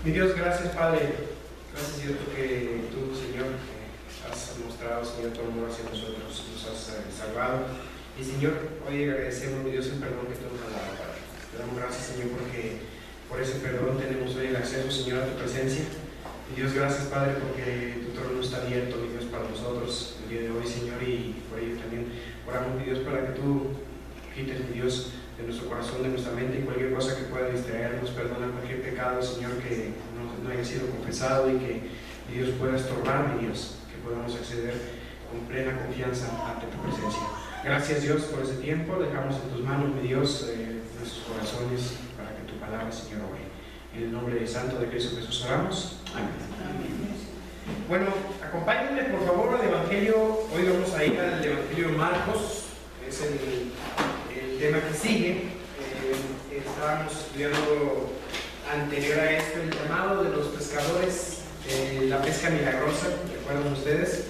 Mi Dios, gracias Padre, gracias Dios porque tú, Señor, has mostrado, Señor, tu amor hacia nosotros, nos has salvado. Y Señor, hoy agradecemos, mi Dios, el perdón que tú nos has dado, Padre. Te damos gracias, Señor, porque por ese perdón tenemos hoy el acceso, Señor, a tu presencia. Mi Dios, gracias Padre, porque tu trono está abierto, mi Dios, para nosotros el día de hoy, Señor, y por ello también oramos, mi Dios, para que tú quites, mi Dios, de nuestro corazón, de nuestra mente, y cualquier cosa que pueda distraernos, perdona cualquier pecado, Señor, que no haya sido confesado y que Dios pueda estorbar, mi Dios, que podamos acceder con plena confianza ante tu presencia. Gracias, Dios, por ese tiempo. Dejamos en tus manos, mi Dios, nuestros corazones para que tu palabra, Señor, obre. En el nombre santo de Cristo Jesús oramos. Amén. Bueno, acompáñenme por favor al Evangelio. Hoy vamos a ir al Evangelio de Marcos, es el tema que sigue. Estábamos estudiando anterior a esto el llamado de los pescadores, la pesca milagrosa, ¿recuerdan ustedes?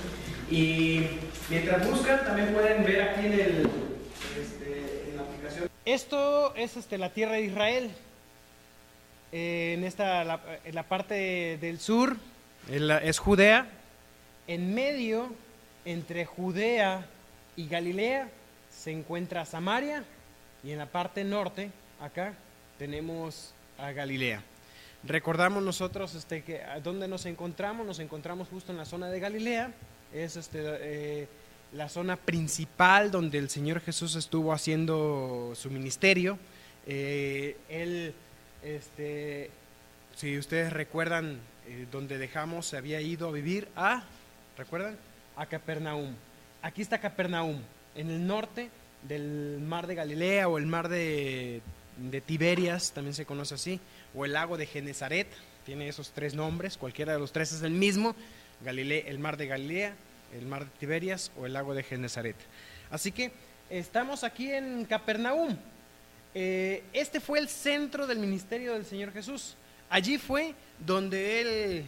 Y mientras buscan, también pueden ver aquí en la aplicación. Esto es la tierra de Israel. En la parte del sur es Judea. En medio, entre Judea y Galilea, se encuentra Samaria. Y en la parte norte, acá, tenemos a Galilea. Recordamos nosotros que ¿dónde nos encontramos? Nos encontramos justo en la zona de Galilea. Es la zona principal donde el Señor Jesús estuvo haciendo su ministerio. Él, si ustedes recuerdan, donde dejamos, se había ido a vivir ¿recuerdan? A Capernaum. Aquí está Capernaum, en el norte del mar de Galilea, o el mar de Tiberias, también se conoce así, o el lago de Genesaret. Tiene esos tres nombres, cualquiera de los tres es el mismo: el mar de Galilea, el mar de Tiberias o el lago de Genesaret. Así que estamos aquí en Capernaum. Este fue el centro del ministerio del Señor Jesús. Allí fue donde Él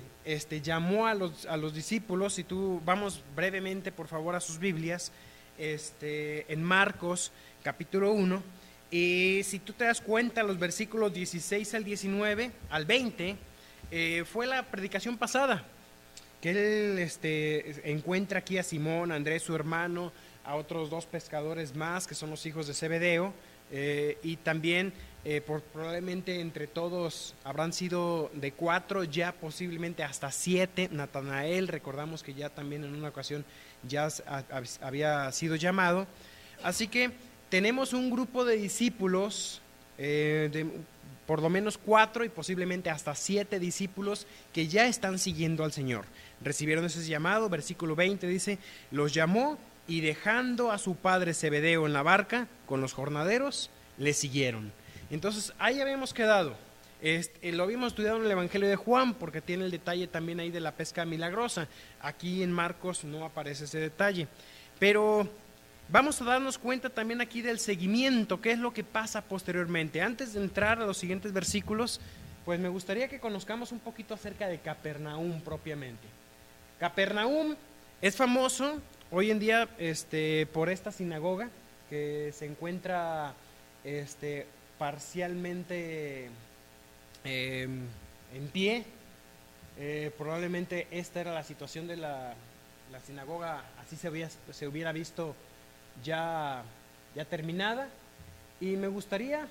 llamó a los discípulos. Y vamos brevemente por favor a sus Biblias, en Marcos capítulo 1. Y si tú te das cuenta, los versículos 16 al 19, al 20, fue la predicación pasada, que Él encuentra aquí a Simón, a Andrés su hermano, a otros dos pescadores más, que son los hijos de Zebedeo, y también probablemente entre todos habrán sido de 4, ya posiblemente hasta 7. Natanael, recordamos que ya también en una ocasión ya había sido llamado. Así que tenemos un grupo de discípulos, por lo menos 4 y posiblemente hasta 7 discípulos que ya están siguiendo al Señor. Recibieron ese llamado. Versículo 20 dice: los llamó, y dejando a su padre Zebedeo en la barca con los jornaderos, le siguieron. Entonces ahí habíamos quedado. Lo habíamos estudiado en el Evangelio de Juan, porque tiene el detalle también ahí de la pesca milagrosa. Aquí en Marcos no aparece ese detalle, pero vamos a darnos cuenta también aquí del seguimiento, qué es lo que pasa posteriormente. Antes de entrar a los siguientes versículos, pues me gustaría que conozcamos un poquito acerca de Capernaum propiamente. Capernaum es famoso hoy en día por esta sinagoga que se encuentra parcialmente en pie. Probablemente esta era la situación de la sinagoga, así se hubiera visto ya terminada. Y me gustaría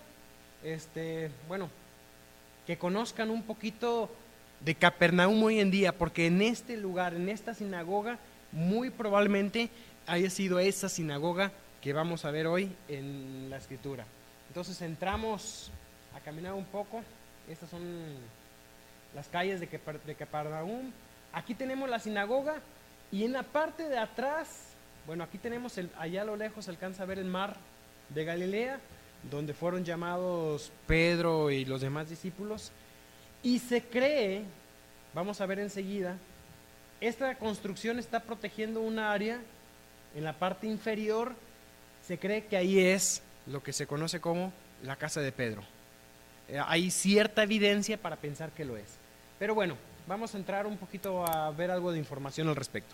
que conozcan un poquito de Capernaum hoy en día, porque en este lugar, en esta sinagoga, muy probablemente haya sido esa sinagoga que vamos a ver hoy en la escritura. Entonces entramos a caminar un poco. Estas son las calles de Capernaum. Aquí tenemos la sinagoga, y en la parte de atrás, aquí tenemos allá a lo lejos se alcanza a ver el mar de Galilea, donde fueron llamados Pedro y los demás discípulos. Y se cree, vamos a ver enseguida, esta construcción está protegiendo un área en la parte inferior. Se cree que ahí es lo que se conoce como la casa de Pedro. Hay cierta evidencia para pensar que lo es. Pero bueno, vamos a entrar un poquito a ver algo de información al respecto.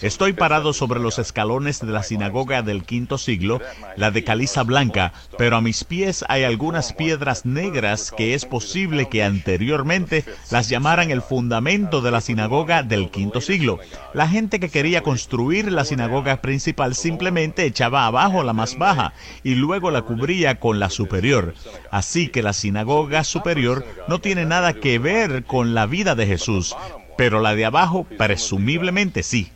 Estoy parado sobre los escalones de la sinagoga del quinto siglo, la de caliza blanca, pero a mis pies hay algunas piedras negras que es posible que anteriormente las llamaran el fundamento de la sinagoga del quinto siglo. La gente que quería construir la sinagoga principal simplemente echaba abajo la más baja y luego la cubría con la superior. Así que la sinagoga superior no tiene nada que ver con la vida de Jesús, pero la de abajo presumiblemente sí.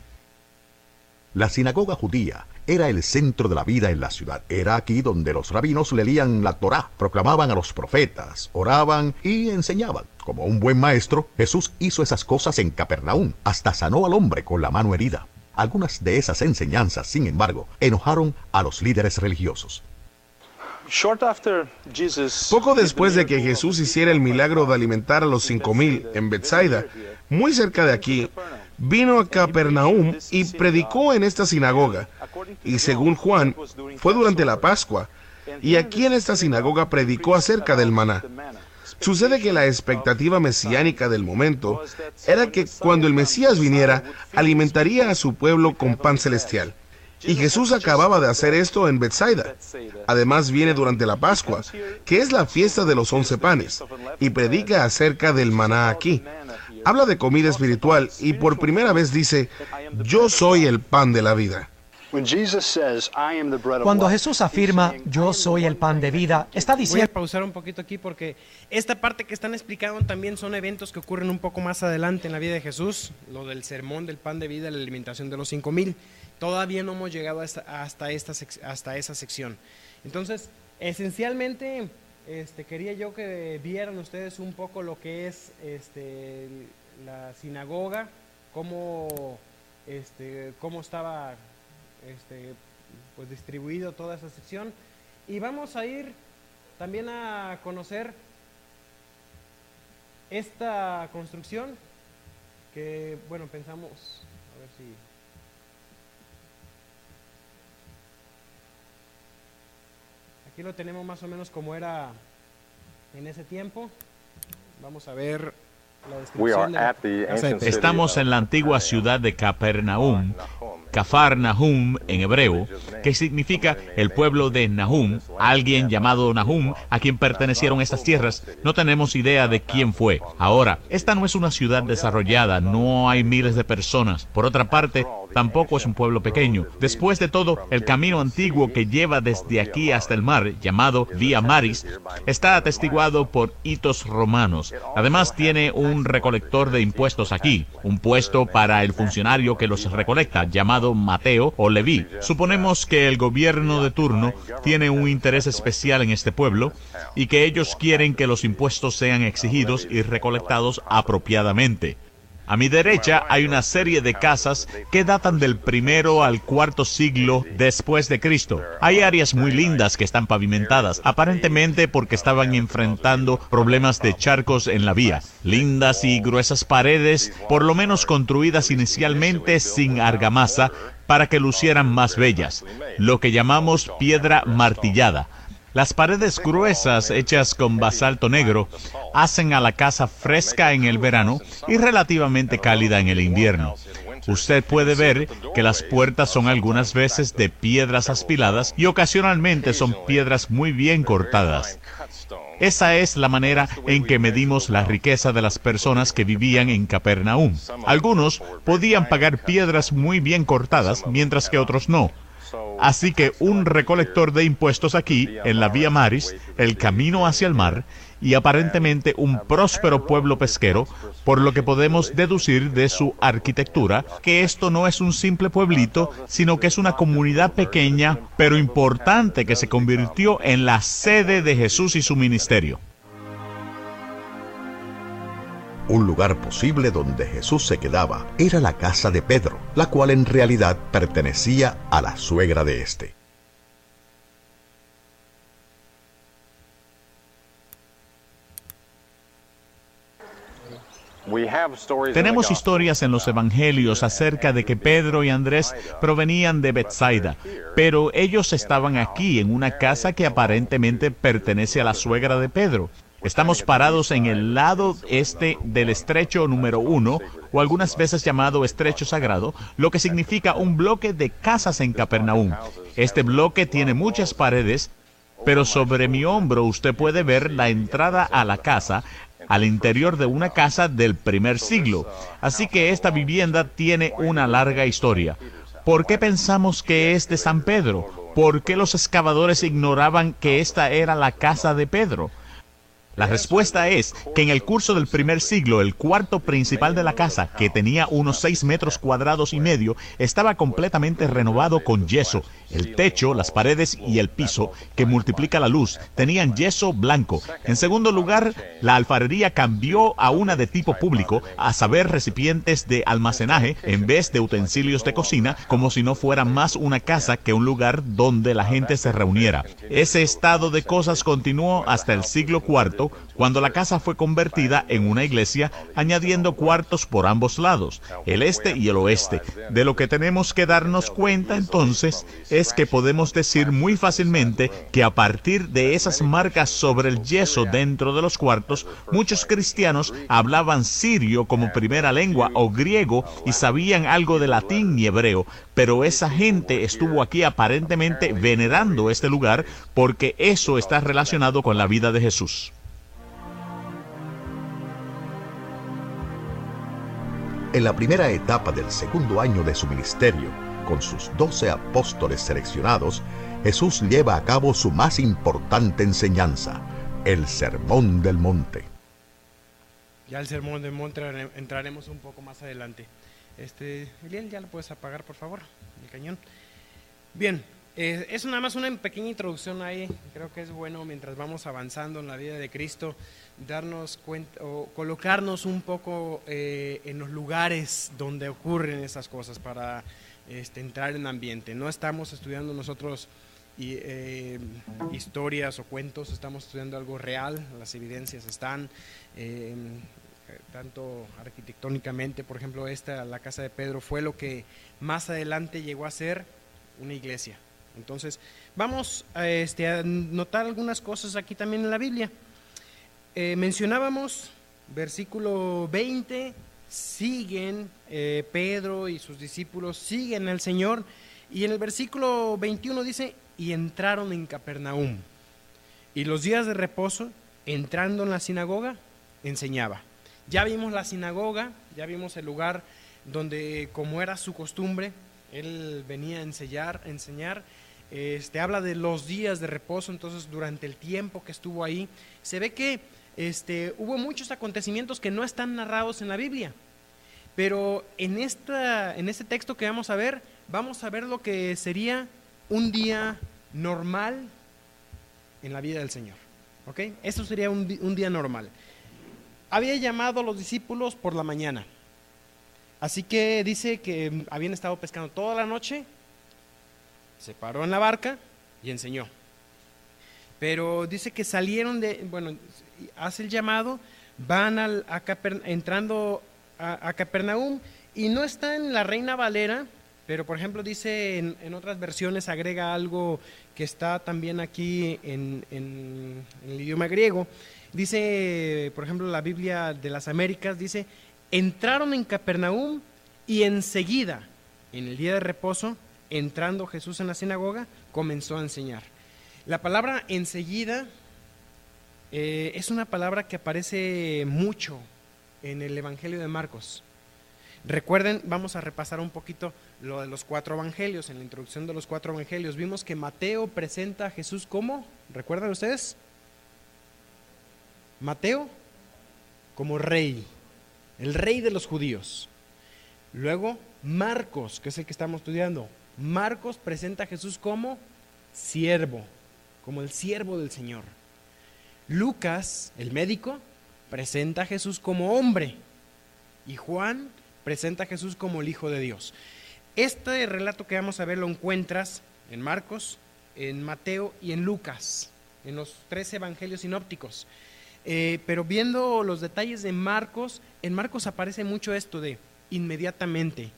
La sinagoga judía era el centro de la vida en la ciudad. Era aquí donde los rabinos leían la Torá, proclamaban a los profetas, oraban y enseñaban. Como un buen maestro, Jesús hizo esas cosas en Capernaum, hasta sanó al hombre con la mano herida. Algunas de esas enseñanzas, sin embargo, enojaron a los líderes religiosos. Poco después de que Jesús hiciera el milagro de alimentar a los 5,000 en Betsaida, muy cerca de aquí, vino a Capernaum y predicó en esta sinagoga. Y según Juan, fue durante la Pascua. Y aquí en esta sinagoga predicó acerca del maná. Sucede que la expectativa mesiánica del momento era que cuando el Mesías viniera, alimentaría a su pueblo con pan celestial. Y Jesús acababa de hacer esto en Betsaida. Además viene durante la Pascua, que es la fiesta de los 11 panes, y predica acerca del maná aquí. Habla de comida espiritual y por primera vez dice, yo soy el pan de la vida. Cuando Jesús afirma, yo soy el pan de vida, está Voy a diciendo... pausar un poquito aquí porque esta parte que están explicando también son eventos que ocurren un poco más adelante en la vida de Jesús, lo del sermón del pan de vida, la alimentación de los 5,000. Todavía no hemos llegado hasta esa sección. Entonces, esencialmente, quería yo que vieran ustedes un poco lo que es la sinagoga, cómo estaba pues distribuido toda esa sección. Y vamos a ir también a conocer esta construcción que, bueno, pensamos, a ver si... Aquí lo tenemos más o menos como era en ese tiempo. Vamos a ver la descripción de... Estamos en la antigua ciudad de Capernaum, Cafarnahum en hebreo, que significa el pueblo de Nahum, alguien llamado Nahum, a quien pertenecieron estas tierras. No tenemos idea de quién fue. Ahora, esta no es una ciudad desarrollada, no hay miles de personas. Por otra parte, tampoco es un pueblo pequeño. Después de todo, el camino antiguo que lleva desde aquí hasta el mar, llamado Via Maris, está atestiguado por hitos romanos. Además, tiene un recolector de impuestos aquí, un puesto para el funcionario que los recolecta, llamado Mateo o Leví. Suponemos que el gobierno de turno tiene un interés especial en este pueblo y que ellos quieren que los impuestos sean exigidos y recolectados apropiadamente. A mi derecha hay una serie de casas que datan del 1 al 4 siglo después de Cristo. Hay áreas muy lindas que están pavimentadas, aparentemente porque estaban enfrentando problemas de charcos en la vía. Lindas y gruesas paredes, por lo menos construidas inicialmente sin argamasa para que lucieran más bellas, lo que llamamos piedra martillada. Las paredes gruesas hechas con basalto negro hacen a la casa fresca en el verano y relativamente cálida en el invierno. Usted puede ver que las puertas son algunas veces de piedras aspiladas y ocasionalmente son piedras muy bien cortadas. Esa es la manera en que medimos la riqueza de las personas que vivían en Capernaum. Algunos podían pagar piedras muy bien cortadas, mientras que otros no. Así que un recolector de impuestos aquí, en la Vía Maris, el camino hacia el mar, y aparentemente un próspero pueblo pesquero, por lo que podemos deducir de su arquitectura que esto no es un simple pueblito, sino que es una comunidad pequeña, pero importante, que se convirtió en la sede de Jesús y su ministerio. Un lugar posible donde Jesús se quedaba era la casa de Pedro, la cual en realidad pertenecía a la suegra de este. Tenemos historias en los evangelios acerca de que Pedro y Andrés provenían de Betsaida, pero ellos estaban aquí en una casa que aparentemente pertenece a la suegra de Pedro. Estamos parados en el lado este del estrecho número 1, o algunas veces llamado estrecho sagrado, lo que significa un bloque de casas en Capernaum. Este bloque tiene muchas paredes, pero sobre mi hombro usted puede ver la entrada a la casa, al interior de una casa del primer siglo. Así que esta vivienda tiene una larga historia. ¿Por qué pensamos que es de San Pedro? ¿Por qué los excavadores ignoraban que esta era la casa de Pedro? La respuesta es que en el curso del primer siglo, el cuarto principal de la casa, que tenía unos 6 metros cuadrados y medio, estaba completamente renovado con yeso. El techo, las paredes y el piso, que multiplica la luz, tenían yeso blanco. En segundo lugar, la alfarería cambió a una de tipo público, a saber, recipientes de almacenaje en vez de utensilios de cocina, como si no fuera más una casa que un lugar donde la gente se reuniera. Ese estado de cosas continuó hasta el siglo IV, cuando la casa fue convertida en una iglesia, añadiendo cuartos por ambos lados, el este y el oeste. De lo que tenemos que darnos cuenta entonces es que podemos decir muy fácilmente que a partir de esas marcas sobre el yeso dentro de los cuartos, muchos cristianos hablaban sirio como primera lengua o griego y sabían algo de latín y hebreo, pero esa gente estuvo aquí aparentemente venerando este lugar porque eso está relacionado con la vida de Jesús. En la primera etapa del segundo año de su ministerio, con sus 12 apóstoles seleccionados, Jesús lleva a cabo su más importante enseñanza, el Sermón del Monte. Ya el Sermón del Monte entraremos un poco más adelante. Eliel, ¿ya lo puedes apagar, por favor, el cañón? Bien, es nada más una pequeña introducción ahí. Creo que es bueno, mientras vamos avanzando en la vida de Cristo, darnos cuenta o colocarnos un poco en los lugares donde ocurren esas cosas para entrar en ambiente. No estamos estudiando nosotros historias o cuentos, estamos estudiando algo real. Las evidencias están tanto arquitectónicamente, por ejemplo, la casa de Pedro fue lo que más adelante llegó a ser una iglesia. Entonces vamos a notar algunas cosas aquí también en la Biblia. Mencionábamos versículo 20, siguen Pedro y sus discípulos siguen al Señor, y en el versículo 21 dice: y entraron en Capernaum, y los días de reposo, entrando en la sinagoga, enseñaba. Ya vimos la sinagoga, ya vimos el lugar donde, como era su costumbre, él venía a enseñar. Habla de los días de reposo. Entonces, durante el tiempo que estuvo ahí, se ve que hubo muchos acontecimientos que no están narrados en la Biblia, pero en este texto que vamos a ver lo que sería un día normal en la vida del Señor. ¿Ok? Eso sería un día normal. Había llamado a los discípulos por la mañana, así que dice que habían estado pescando toda la noche, se paró en la barca y enseñó. Pero dice que salieron hace el llamado, van entrando a Capernaum, y no está en la Reina Valera, pero por ejemplo dice en otras versiones, agrega algo que está también aquí en el idioma griego. Dice, por ejemplo, la Biblia de las Américas, dice: entraron en Capernaum, y enseguida, en el día de reposo, entrando Jesús en la sinagoga, comenzó a enseñar. La palabra enseguida es una palabra que aparece mucho en el Evangelio de Marcos. Recuerden, vamos a repasar un poquito lo de los 4 evangelios. En la introducción de los 4 evangelios vimos que Mateo presenta a Jesús como, ¿recuerdan ustedes? Mateo como rey, el rey de los judíos. Luego Marcos, que es el que estamos estudiando, Marcos presenta a Jesús como siervo, como el siervo del Señor. Lucas, el médico, presenta a Jesús como hombre, y Juan presenta a Jesús como el Hijo de Dios. Este relato que vamos a ver lo encuentras en Marcos, en Mateo y en Lucas, en los 3 evangelios sinópticos. Pero viendo los detalles de Marcos, en Marcos aparece mucho esto de inmediatamente,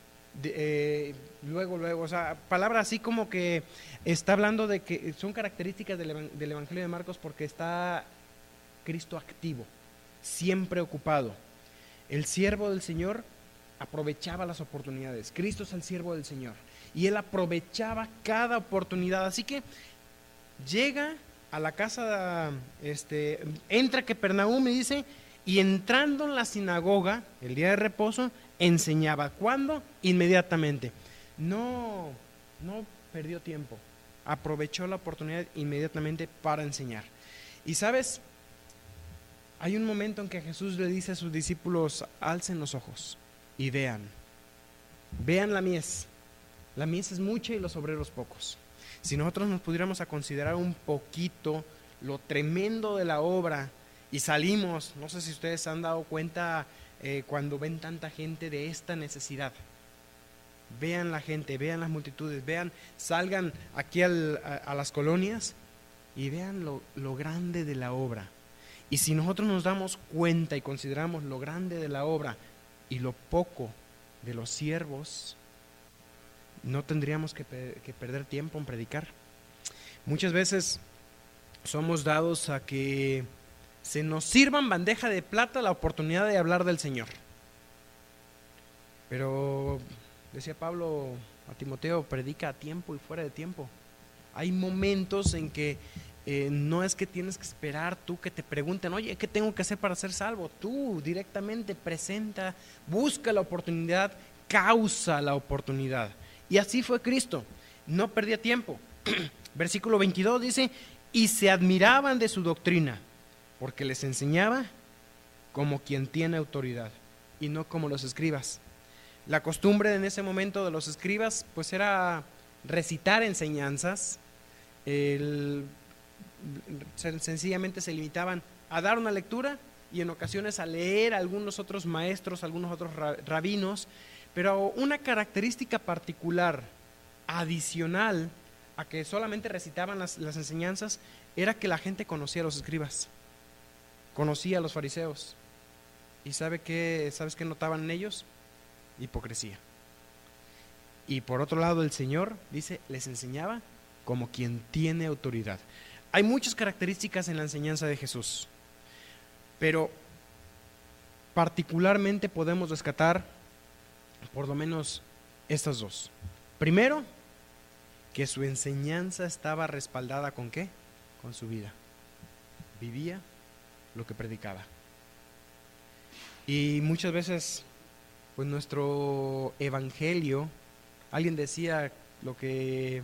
luego, o sea, palabra así como que está hablando de que son características del Evangelio de Marcos, porque está Cristo activo, siempre ocupado. El siervo del Señor aprovechaba las oportunidades. Cristo es el siervo del Señor y Él aprovechaba cada oportunidad. Así que llega a la casa, entra a Capernaum y dice, y entrando en la sinagoga, el día de reposo, enseñaba. ¿Cuándo? Inmediatamente. No perdió tiempo. Aprovechó la oportunidad inmediatamente para enseñar. Y sabes, hay un momento en que Jesús le dice a sus discípulos, alcen los ojos y vean la mies. La mies es mucha y los obreros pocos. Si nosotros nos pudiéramos a considerar un poquito lo tremendo de la obra y salimos, no sé si ustedes se han dado cuenta cuando ven tanta gente de esta necesidad. Vean la gente, vean las multitudes, salgan aquí a las colonias y vean lo grande de la obra. Y si nosotros nos damos cuenta y consideramos lo grande de la obra y lo poco de los siervos, no tendríamos que perder tiempo en predicar. Muchas veces somos dados a que se nos sirva en bandeja de plata la oportunidad de hablar del Señor. Pero decía Pablo a Timoteo, predica a tiempo y fuera de tiempo. Hay momentos en que no es que tienes que esperar tú que te pregunten, oye, ¿qué tengo que hacer para ser salvo? Tú directamente presenta, busca la oportunidad, causa la oportunidad. Y así fue Cristo, no perdía tiempo. Versículo 22 dice, y se admiraban de su doctrina, porque les enseñaba como quien tiene autoridad y no como los escribas. La costumbre en ese momento de los escribas pues era recitar enseñanzas. Sencillamente se limitaban a dar una lectura y en ocasiones a leer a algunos otros maestros, algunos otros rabinos, pero una característica particular adicional a que solamente recitaban las enseñanzas era que la gente conocía a los escribas, conocía a los fariseos. ¿Y sabes qué notaban en ellos? Hipocresía. Y por otro lado el Señor dice, les enseñaba como quien tiene autoridad. Hay muchas características en la enseñanza de Jesús, pero particularmente podemos rescatar por lo menos estas dos. Primero, que su enseñanza estaba respaldada ¿con qué? Con su vida. Vivía lo que predicaba. Y muchas veces pues nuestro evangelio, alguien decía, lo que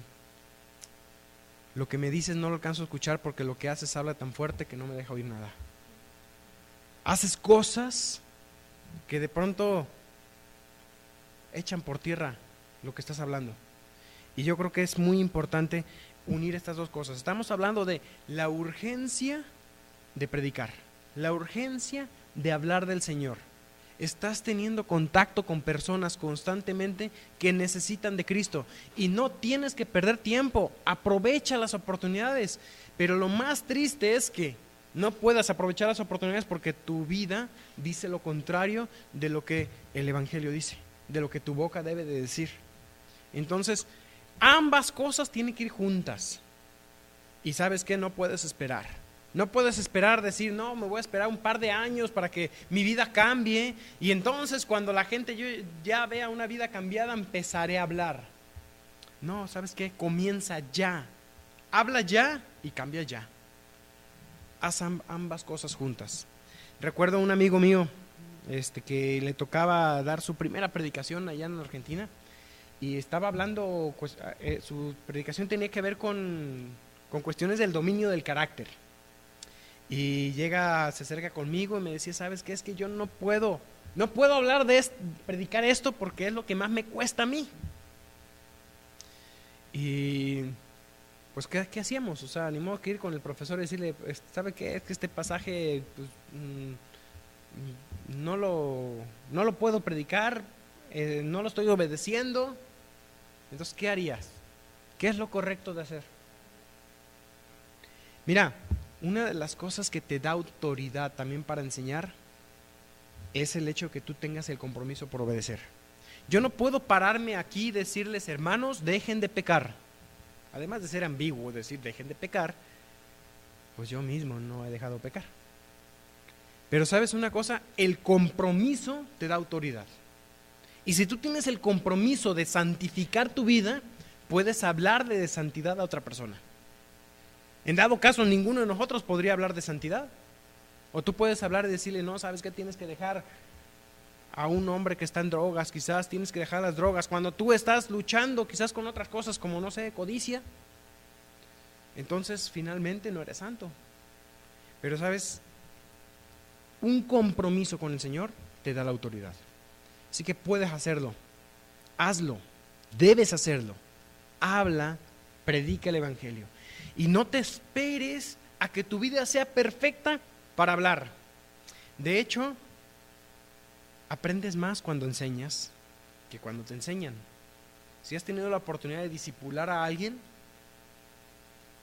me dices no lo alcanzo a escuchar porque lo que haces habla tan fuerte que no me deja oír nada. Haces cosas que de pronto echan por tierra lo que estás hablando. Y yo creo que es muy importante unir estas dos cosas. Estamos hablando de la urgencia de predicar, la urgencia de hablar del Señor. Estás teniendo contacto con personas constantemente que necesitan de Cristo y no tienes que perder tiempo, aprovecha las oportunidades, pero lo más triste es que no puedas aprovechar las oportunidades porque tu vida dice lo contrario de lo que el Evangelio dice, de lo que tu boca debe de decir. Entonces, ambas cosas tienen que ir juntas y ¿sabes qué? No puedes esperar. No puedes esperar, decir, no, me voy a esperar un par de años para que mi vida cambie y entonces cuando la gente yo ya vea una vida cambiada empezaré a hablar. No, ¿sabes qué? Comienza ya, habla ya y cambia ya. Haz ambas cosas juntas. Recuerdo a un amigo mío que le tocaba dar su primera predicación allá en Argentina y estaba hablando, pues, su predicación tenía que ver con cuestiones del dominio del carácter. Y se acerca conmigo y me decía, ¿sabes qué? Es que yo no puedo hablar de predicar esto porque es lo que más me cuesta a mí. Y pues, ¿qué hacíamos? O sea, ni modo que ir con el profesor y decirle, ¿sabe qué? Es que este pasaje pues, no lo puedo predicar, no lo estoy obedeciendo. Entonces, ¿qué harías? ¿Qué es lo correcto de hacer? Mira, una de las cosas que te da autoridad también para enseñar es el hecho de que tú tengas el compromiso por obedecer. Yo no puedo pararme aquí y decirles, hermanos, dejen de pecar. Además de ser ambiguo decir dejen de pecar, pues yo mismo no he dejado pecar. Pero ¿sabes una cosa? El compromiso te da autoridad. Y si tú tienes el compromiso de santificar tu vida, puedes hablarle de santidad a otra persona. En dado caso, ninguno de nosotros podría hablar de santidad. O tú puedes hablar y decirle, no, ¿sabes qué? Tienes que dejar a un hombre que está en drogas, quizás tienes que dejar las drogas. Cuando tú estás luchando quizás con otras cosas como, no sé, codicia, entonces finalmente no eres santo. Pero ¿sabes? Un compromiso con el Señor te da la autoridad. Así que puedes hacerlo, hazlo, debes hacerlo. Habla, predica el Evangelio. Y no te esperes a que tu vida sea perfecta para hablar. De hecho, aprendes más cuando enseñas que cuando te enseñan. Si has tenido la oportunidad de discipular a alguien,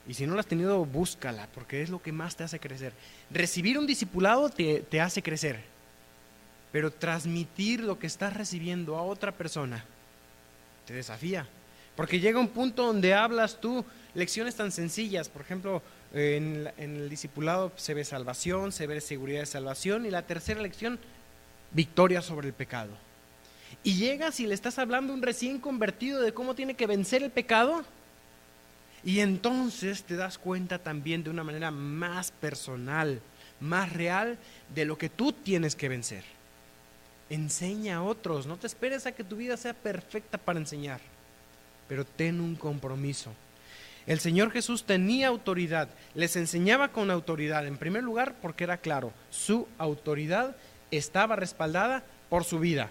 y si no la has tenido, búscala, porque es lo que más te hace crecer. Recibir un discipulado te hace crecer, pero transmitir lo que estás recibiendo a otra persona te desafía, porque llega un punto donde hablas tú lecciones tan sencillas. Por ejemplo, en el discipulado se ve salvación, se ve seguridad de salvación, y la tercera lección, victoria sobre el pecado. Y llegas y le estás hablando a un recién convertido de cómo tiene que vencer el pecado, y entonces te das cuenta también de una manera más personal, más real, de lo que tú tienes que vencer. Enseña a otros, no te esperes a que tu vida sea perfecta para enseñar, pero ten un compromiso. El Señor Jesús tenía autoridad, les enseñaba con autoridad. En primer lugar, porque era claro, su autoridad estaba respaldada por su vida,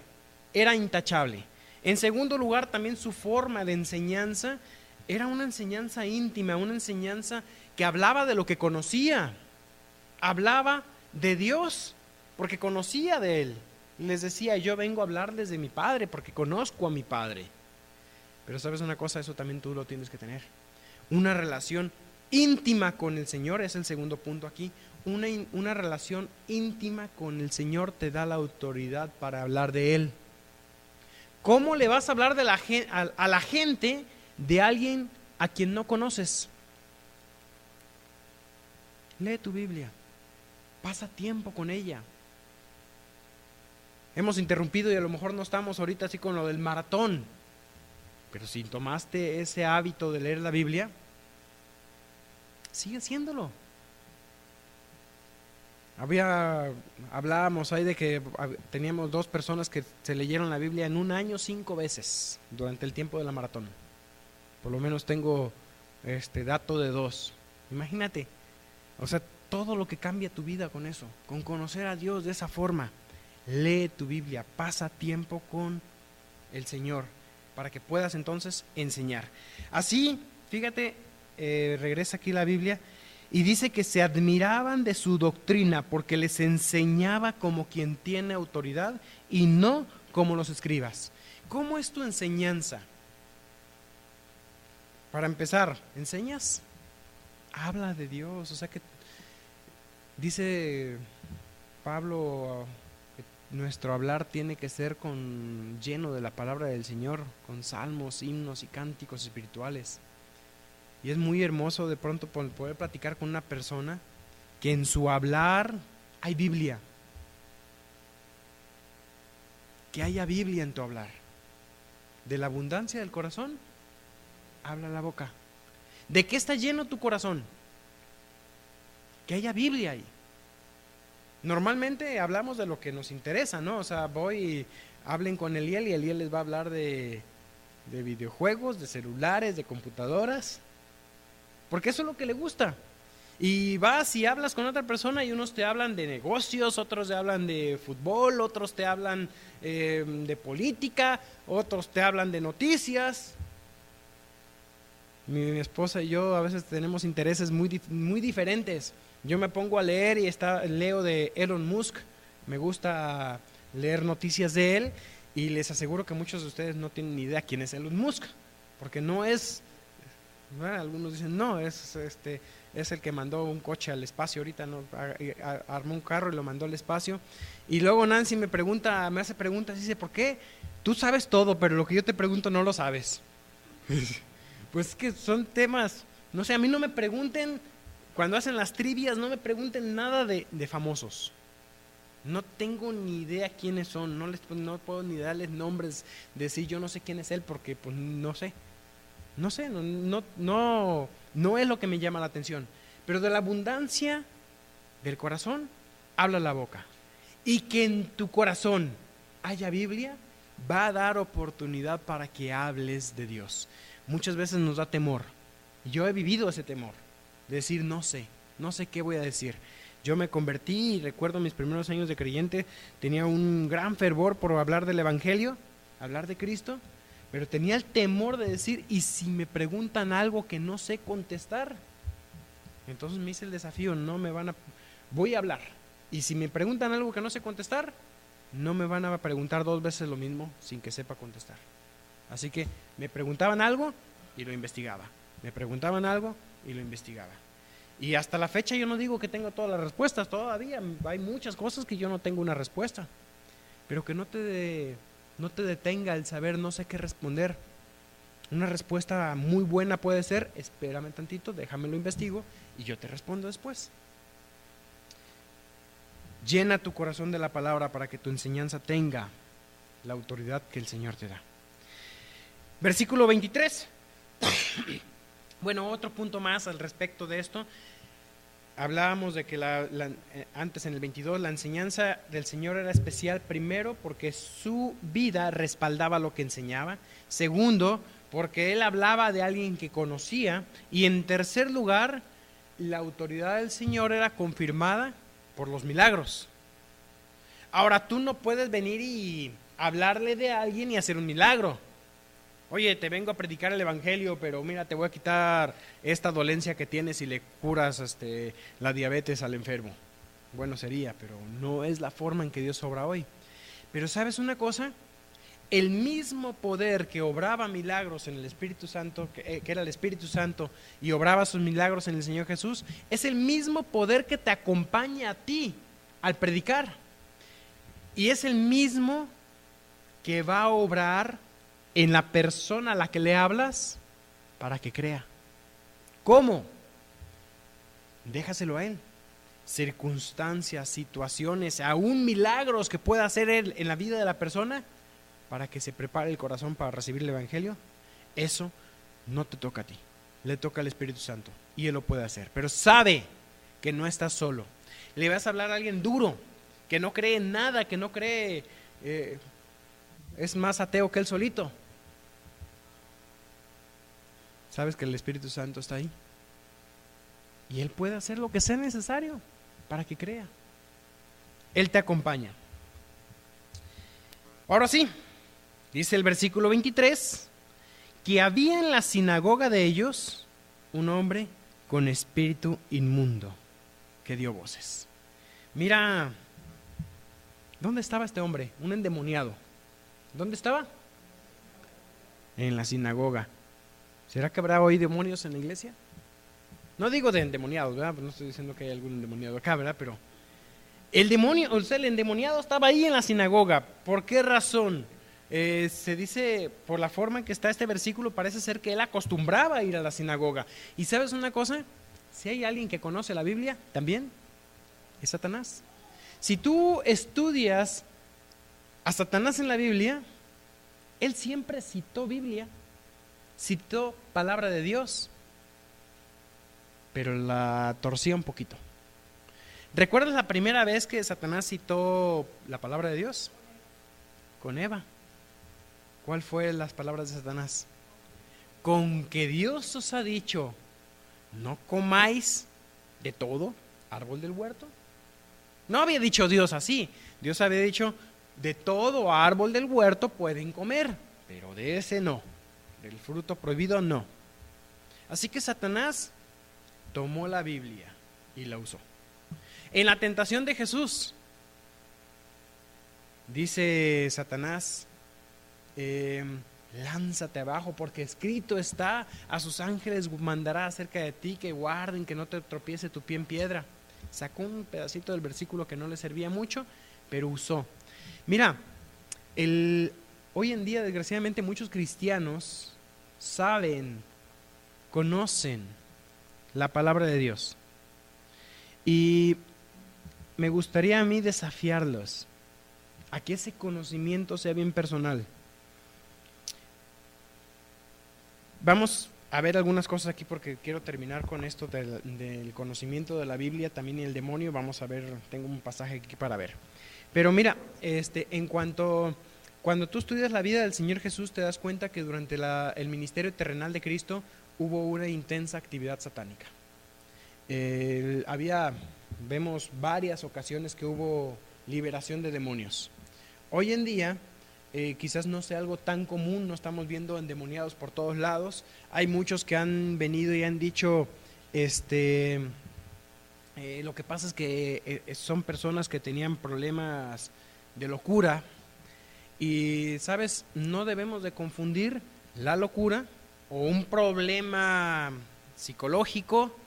era intachable. En segundo lugar, también su forma de enseñanza era una enseñanza íntima, una enseñanza que hablaba de lo que conocía, hablaba de Dios, porque conocía de Él. Les decía, yo vengo a hablarles de mi Padre, porque conozco a mi Padre. Pero ¿sabes una cosa? Eso también tú lo tienes que tener. Una relación íntima con el Señor es el segundo punto aquí. Una relación íntima con el Señor te da la autoridad para hablar de Él. ¿Cómo le vas a hablar de a la gente de alguien a quien no conoces? Lee tu Biblia, pasa tiempo con ella. Hemos interrumpido y a lo mejor no estamos ahorita así con lo del maratón, pero si tomaste ese hábito de leer la Biblia, sigue haciéndolo. Hablábamos ahí de que teníamos 2 personas que se leyeron la Biblia en un año 5 veces durante el tiempo de la maratón. Por lo menos tengo dato de 2. Imagínate, o sea, todo lo que cambia tu vida con eso, con conocer a Dios de esa forma. Lee tu Biblia, pasa tiempo con el Señor, para que puedas entonces enseñar. Así, fíjate, regresa aquí la Biblia, y dice que se admiraban de su doctrina, porque les enseñaba como quien tiene autoridad, y no como los escribas. ¿Cómo es tu enseñanza? Para empezar, ¿enseñas? Habla de Dios. O sea que dice Pablo que nuestro hablar tiene que ser lleno de la palabra del Señor, con salmos, himnos y cánticos espirituales. Y es muy hermoso de pronto poder platicar con una persona que en su hablar hay Biblia. Que haya Biblia en tu hablar. De la abundancia del corazón habla la boca. ¿De qué está lleno tu corazón? Que haya Biblia ahí. Normalmente hablamos de lo que nos interesa, ¿no? O sea, hablen con Eliel y Eliel les va a hablar de videojuegos, de celulares, de computadoras, porque eso es lo que le gusta. Y vas y hablas con otra persona y unos te hablan de negocios, otros te hablan de fútbol, otros te hablan de política, otros te hablan de noticias. Mi esposa y yo a veces tenemos intereses muy diferentes. Yo me pongo a leer y leo de Elon Musk, me gusta leer noticias de él, y les aseguro que muchos de ustedes no tienen ni idea quién es Elon Musk, porque no es, bueno, algunos dicen no, es el que mandó un coche al espacio ahorita, ¿no? Armó un carro y lo mandó al espacio. Y luego Nancy me hace preguntas, dice, ¿por qué? Tú sabes todo, pero lo que yo te pregunto no lo sabes. Pues es que son temas, no sé, a mí no me pregunten, cuando hacen las trivias, no me pregunten nada de famosos. No tengo ni idea quiénes son, no puedo ni darles nombres, decir yo no sé quién es él porque pues no sé. No sé, no es lo que me llama la atención. Pero de la abundancia del corazón habla la boca. Y que en tu corazón haya Biblia va a dar oportunidad para que hables de Dios. Muchas veces nos da temor. Yo he vivido ese temor de decir no sé qué voy a decir. Yo me convertí y recuerdo mis primeros años de creyente, tenía un gran fervor por hablar del Evangelio, hablar de Cristo, pero tenía el temor de decir, ¿y si me preguntan algo que no sé contestar? Entonces me hice el desafío, voy a hablar. Y si me preguntan algo que no sé contestar, no me van a preguntar 2 veces lo mismo sin que sepa contestar. Así que me preguntaban algo y lo investigaba. Me preguntaban algo y lo investigaba. Y hasta la fecha yo no digo que tengo todas las respuestas, todavía hay muchas cosas que yo no tengo una respuesta. Pero que no te detenga el saber no sé qué responder. Una respuesta muy buena puede ser, espérame tantito, déjame lo investigo y yo te respondo después. Llena tu corazón de la palabra para que tu enseñanza tenga la autoridad que el Señor te da. Versículo 23. Bueno, otro punto más al respecto de esto. Hablábamos de que antes en el 22 la enseñanza del Señor era especial, primero porque su vida respaldaba lo que enseñaba, segundo porque Él hablaba de alguien que conocía, y en tercer lugar la autoridad del Señor era confirmada por los milagros. Ahora tú no puedes venir y hablarle de alguien y hacer un milagro. Oye, te vengo a predicar el Evangelio, pero mira, te voy a quitar esta dolencia que tienes y le curas la diabetes al enfermo. Bueno, sería, pero no es la forma en que Dios obra hoy. Pero ¿sabes una cosa? El mismo poder que obraba milagros en el Espíritu Santo, que era el Espíritu Santo, y obraba sus milagros en el Señor Jesús, es el mismo poder que te acompaña a ti al predicar. Y es el mismo que va a obrar en la persona a la que le hablas para que crea. ¿Cómo? Déjaselo a Él. Circunstancias, situaciones, aún milagros que pueda hacer Él en la vida de la persona para que se prepare el corazón para recibir el Evangelio. Eso no te toca a ti, le toca al Espíritu Santo y Él lo puede hacer. Pero sabe que no estás solo. Le vas a hablar a alguien duro, que no cree en nada, que no cree, es más ateo que él solito. Sabes que el Espíritu Santo está ahí y Él puede hacer lo que sea necesario para que crea. Él te acompaña. Ahora sí, dice el versículo 23, que había en la sinagoga de ellos un hombre con espíritu inmundo que dio voces. Mira, ¿dónde estaba este hombre? Un endemoniado. ¿Dónde estaba? En la sinagoga. ¿Será que habrá hoy demonios en la iglesia? No digo de endemoniados, ¿verdad? No estoy diciendo que hay algún endemoniado acá, ¿verdad? Pero el endemoniado estaba ahí en la sinagoga. ¿Por qué razón? Se dice, por la forma en que está este versículo, parece ser que él acostumbraba a ir a la sinagoga. ¿Y sabes una cosa? Si hay alguien que conoce la Biblia, también es Satanás. Si tú estudias a Satanás en la Biblia, él siempre citó Biblia, citó palabra de Dios, pero la torcía un poquito. ¿Recuerdas la primera vez que Satanás citó la palabra de Dios? Con Eva. ¿Cuál fue las palabras de Satanás? Con que Dios os ha dicho, no comáis de todo árbol del huerto. No había dicho Dios así. Dios había dicho, de todo árbol del huerto pueden comer, pero de ese no, del fruto prohibido no. Así que Satanás tomó la Biblia y la usó. En la tentación de Jesús, dice Satanás, lánzate abajo porque escrito está, a sus ángeles mandará acerca de ti que guarden que no te tropiece tu pie en piedra. Sacó un pedacito del versículo que no le servía mucho, pero usó. Mira, hoy en día desgraciadamente muchos cristianos saben, conocen la palabra de Dios y me gustaría a mí desafiarlos a que ese conocimiento sea bien personal. Vamos a ver algunas cosas aquí porque quiero terminar con esto del conocimiento de la Biblia, también y el demonio. Vamos a ver, tengo un pasaje aquí para ver. Pero mira, cuando tú estudias la vida del Señor Jesús, te das cuenta que durante el ministerio terrenal de Cristo hubo una intensa actividad satánica. Vemos varias ocasiones que hubo liberación de demonios. Hoy en día, quizás no sea algo tan común, no estamos viendo endemoniados por todos lados. Hay muchos que han venido y han dicho, lo que pasa es que son personas que tenían problemas de locura. Y, ¿sabes? No debemos de confundir la locura o un problema psicológico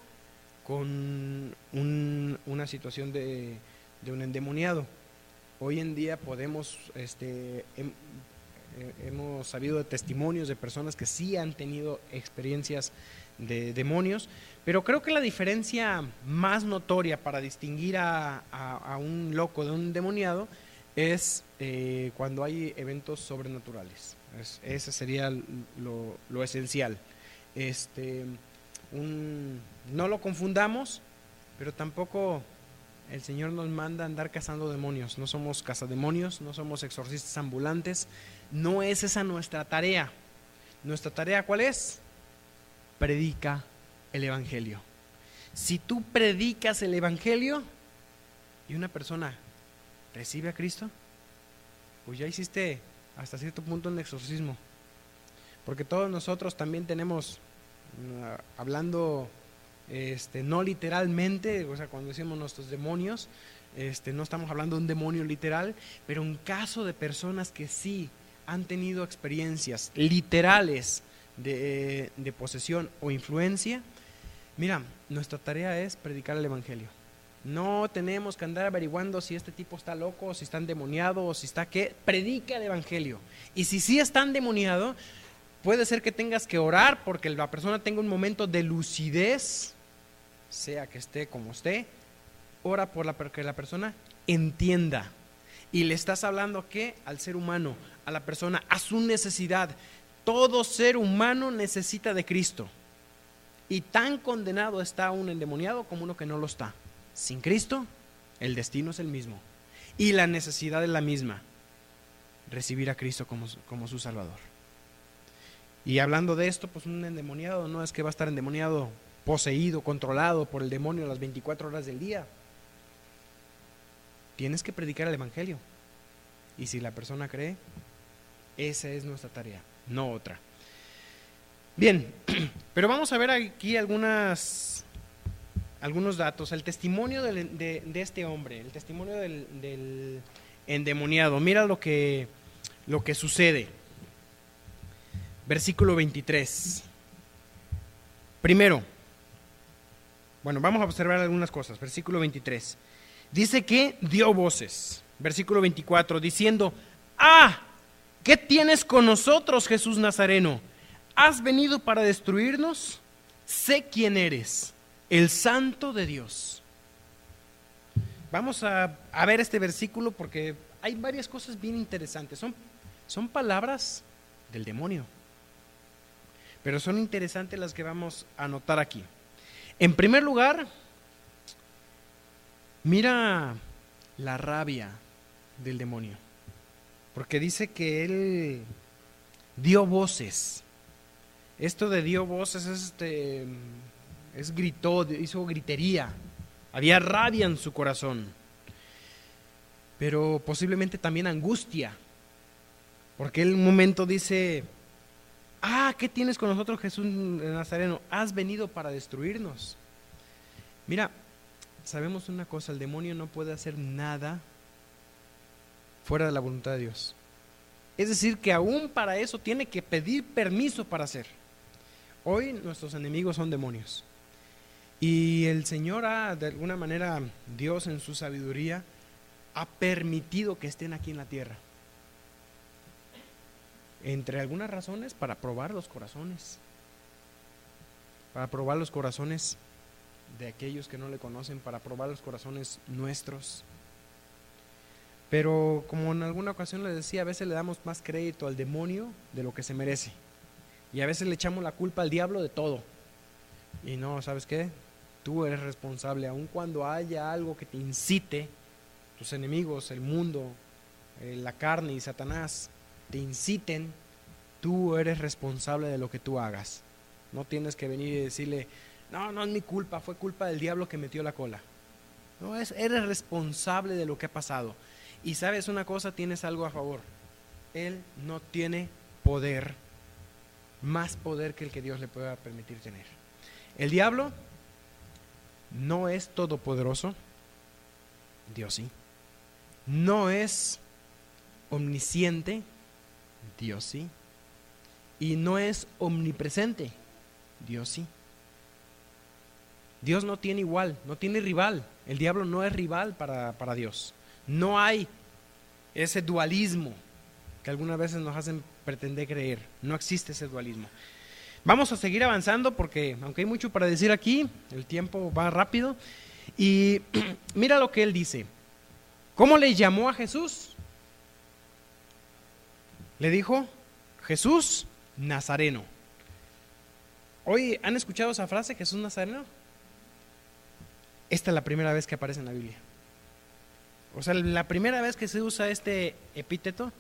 con una situación de un endemoniado. Hoy en día hemos sabido de testimonios de personas que sí han tenido experiencias de demonios, pero creo que la diferencia más notoria para distinguir a un loco de un endemoniado es cuando hay eventos sobrenaturales. Ese sería lo esencial. No lo confundamos, pero tampoco el Señor nos manda a andar cazando demonios. No somos cazademonios, no somos exorcistas ambulantes. No es esa nuestra tarea. ¿Nuestra tarea cuál es? Predica el Evangelio. Si tú predicas el Evangelio y una persona recibe a Cristo, pues ya hiciste hasta cierto punto un exorcismo. Porque todos nosotros también tenemos, hablando no literalmente, o sea, cuando decimos nuestros demonios, no estamos hablando de un demonio literal, pero en caso de personas que sí han tenido experiencias literales de posesión o influencia, mira, nuestra tarea es predicar el Evangelio. No tenemos que andar averiguando si este tipo está loco, si está endemoniado, o si está qué. Predica el Evangelio. Y si sí está endemoniado, puede ser que tengas que orar porque la persona tenga un momento de lucidez, sea que esté como esté. Ora por que la persona entienda. Y le estás hablando ¿qué? Al ser humano, a la persona, a su necesidad. Todo ser humano necesita de Cristo. Y tan condenado está un endemoniado como uno que no lo está. Sin Cristo, el destino es el mismo. Y la necesidad es la misma. Recibir a Cristo como su Salvador. Y hablando de esto, pues un endemoniado no es que va a estar endemoniado, poseído, controlado por el demonio las 24 horas del día. Tienes que predicar el Evangelio. Y si la persona cree, esa es nuestra tarea, no otra. Bien, pero vamos a ver aquí algunos datos. El testimonio de este hombre, el testimonio del endemoniado. Mira lo que sucede. Versículo 23. Primero, bueno, vamos a observar algunas cosas. Versículo 23. Dice que dio voces. Versículo 24, diciendo: ¡Ah! ¿Qué tienes con nosotros, Jesús Nazareno? ¿Has venido para destruirnos? Sé quién eres, el Santo de Dios. Vamos a ver este versículo porque hay varias cosas bien interesantes. Son palabras del demonio, pero son interesantes las que vamos a notar aquí. En primer lugar, mira la rabia del demonio, porque dice que él dio voces. Esto de dio voces gritó, hizo gritería, había rabia en su corazón, pero posiblemente también angustia, porque él en un momento dice: ah, ¿qué tienes con nosotros, Jesús Nazareno? ¿Has venido para destruirnos? Mira, sabemos una cosa: el demonio no puede hacer nada fuera de la voluntad de Dios. Es decir, que aún para eso tiene que pedir permiso para hacer. Hoy nuestros enemigos son demonios. Y el Señor de alguna manera, Dios en su sabiduría, ha permitido que estén aquí en la tierra. Entre algunas razones, para probar los corazones. Para probar los corazones de aquellos que no le conocen para probar los corazones nuestros. Pero como en alguna ocasión les decía, a veces le damos más crédito al demonio de lo que se merece. Y a veces le echamos la culpa al diablo de todo. Y no, ¿sabes qué? Tú eres responsable, aun cuando haya algo que te incite, tus enemigos, el mundo, la carne y Satanás, te inciten, tú eres responsable de lo que tú hagas. No tienes que venir y decirle, no es mi culpa, fue culpa del diablo que metió la cola. No, eres responsable de lo que ha pasado. Y sabes una cosa, tienes algo a favor. Él no tiene poder, más poder que el que Dios le pueda permitir tener. El diablo no es todopoderoso, Dios sí. No es omnisciente, Dios sí. Y no es omnipresente, Dios sí. Dios no tiene igual, no tiene rival. El diablo no es rival para Dios. No hay ese dualismo que algunas veces nos hacen pretender creer. No existe ese dualismo. Vamos a seguir avanzando porque aunque hay mucho para decir aquí, el tiempo va rápido. Y mira lo que él dice. ¿Cómo le llamó a Jesús? Le dijo, Jesús Nazareno. Hoy, ¿han escuchado esa frase, Jesús Nazareno? Esta es la primera vez que aparece en la Biblia. O sea, la primera vez que se usa este epíteto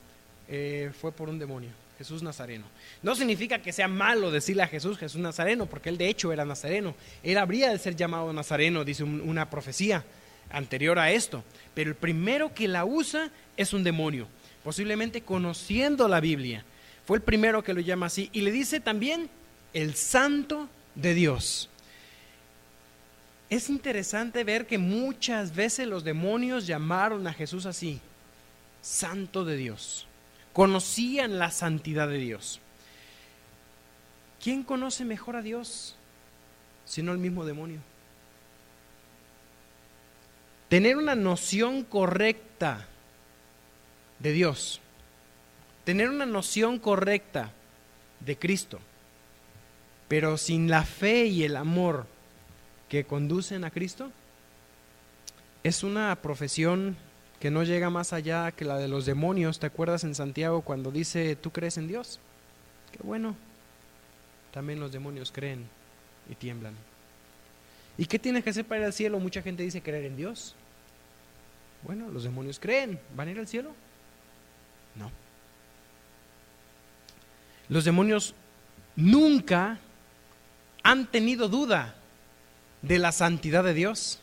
fue por un demonio, Jesús Nazareno. No significa que sea malo decirle a Jesús, Jesús Nazareno, porque él de hecho era nazareno. Él habría de ser llamado Nazareno, dice una profecía anterior a esto. Pero el primero que la usa es un demonio, posiblemente conociendo la Biblia. Fue el primero que lo llama así. Y le dice también el Santo de Dios. Es interesante ver que muchas veces los demonios llamaron a Jesús así, Santo de Dios. Conocían la santidad de Dios. ¿Quién conoce mejor a Dios sino el mismo demonio? Tener una noción correcta de Dios, tener una noción correcta de Cristo, pero sin la fe y el amor que conducen a Cristo, es una profesión que no llega más allá que la de los demonios. ¿Te acuerdas en Santiago cuando dice, ¿tú crees en Dios? Qué bueno. También los demonios creen y tiemblan. ¿Y qué tienes que hacer para ir al cielo? Mucha gente dice creer en Dios. Bueno, los demonios creen. ¿Van a ir al cielo? No. Los demonios nunca han tenido duda de la santidad de Dios.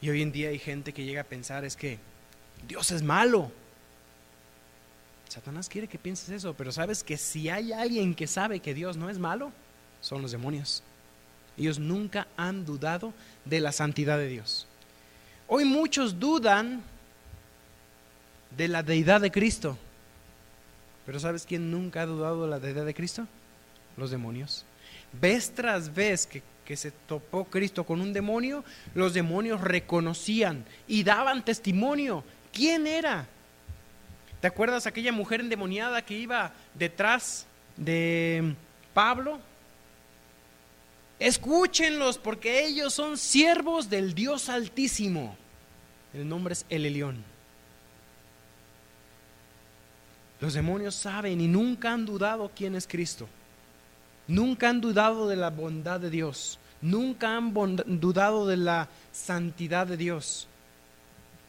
Y hoy en día hay gente que llega a pensar es que Dios es malo. Satanás quiere que pienses eso, pero sabes que si hay alguien que sabe que Dios no es malo, son los demonios. Ellos nunca han dudado de la santidad de Dios. Hoy muchos dudan de la deidad de Cristo, pero ¿sabes quién nunca ha dudado de la deidad de Cristo? Los demonios. Vez tras vez que se topó Cristo con un demonio, los demonios reconocían y daban testimonio. ¿Quién era? ¿Te acuerdas aquella mujer endemoniada que iba detrás de Pablo? Escúchenlos porque ellos son siervos del Dios Altísimo. El nombre es El Elyon. Los demonios saben y nunca han dudado quién es Cristo. Nunca han dudado de la bondad de Dios. Nunca han dudado de la santidad de Dios.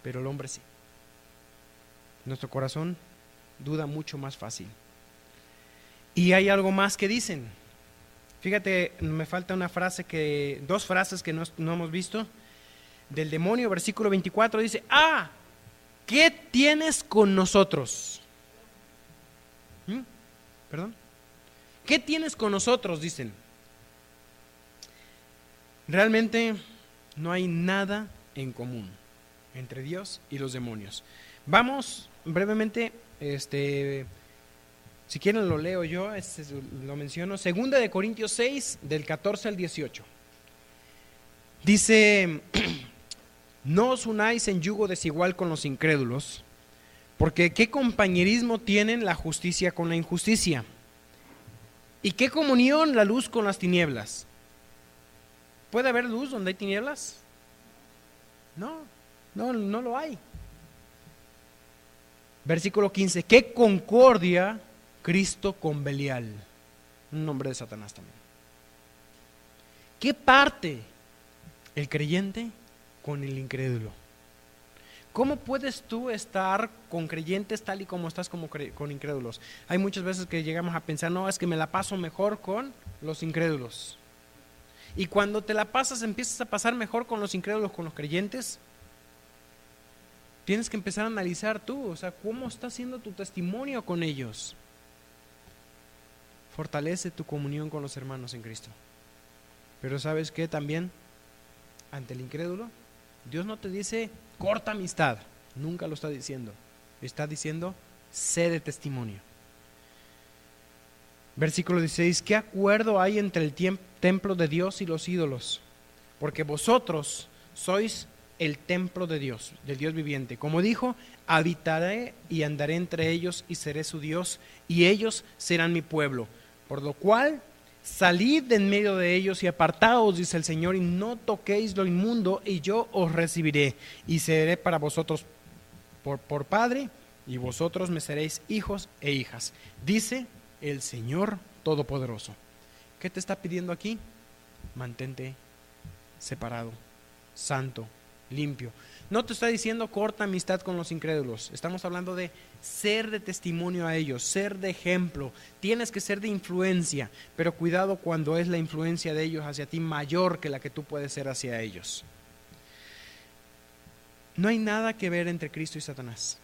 Pero el hombre sí. Nuestro corazón duda mucho más fácil. Y hay algo más que dicen. Fíjate, me falta una frase dos frases que no hemos visto. Del demonio, versículo 24, dice, ¿qué tienes con nosotros? ¿Perdón? ¿Qué tienes con nosotros? Dicen. Realmente no hay nada en común entre Dios y los demonios. Vamos brevemente, si quieren lo leo yo, lo menciono. 2 de Corintios 6, del 14 al 18. Dice, no os unáis en yugo desigual con los incrédulos, porque ¿qué compañerismo tienen la justicia con la injusticia? ¿Y qué comunión la luz con las tinieblas? ¿Puede haber luz donde hay tinieblas? No lo hay. Versículo 15, ¿qué concordia Cristo con Belial? Un nombre de Satanás también. ¿Qué parte el creyente con el incrédulo? ¿Cómo puedes tú estar con creyentes tal y como estás con incrédulos? Hay muchas veces que llegamos a pensar, no, es que me la paso mejor con los incrédulos. Y cuando te la pasas, empiezas a pasar mejor con los incrédulos, con los creyentes. Tienes que empezar a analizar tú, o sea, cómo está siendo tu testimonio con ellos. Fortalece tu comunión con los hermanos en Cristo. Pero ¿sabes qué? También, ante el incrédulo, Dios no te dice, corta amistad. Nunca lo está diciendo. Está diciendo, sé de testimonio. Versículo 16, ¿qué acuerdo hay entre el templo de Dios y los ídolos? Porque vosotros sois el templo de Dios, del Dios viviente. Como dijo, habitaré y andaré entre ellos y seré su Dios, y ellos serán mi pueblo. Por lo cual, salid de en medio de ellos y apartaos, dice el Señor, y no toquéis lo inmundo, y yo os recibiré, y seré para vosotros por padre, y vosotros me seréis hijos e hijas, dice el Señor Todopoderoso. ¿Qué te está pidiendo aquí? Mantente separado, santo, limpio. No te está diciendo corta amistad con los incrédulos. Estamos hablando de ser de testimonio a ellos, ser de ejemplo. Tienes que ser de influencia, pero cuidado cuando es la influencia de ellos hacia ti mayor que la que tú puedes ser hacia ellos. No hay nada que ver entre Cristo y Satanás.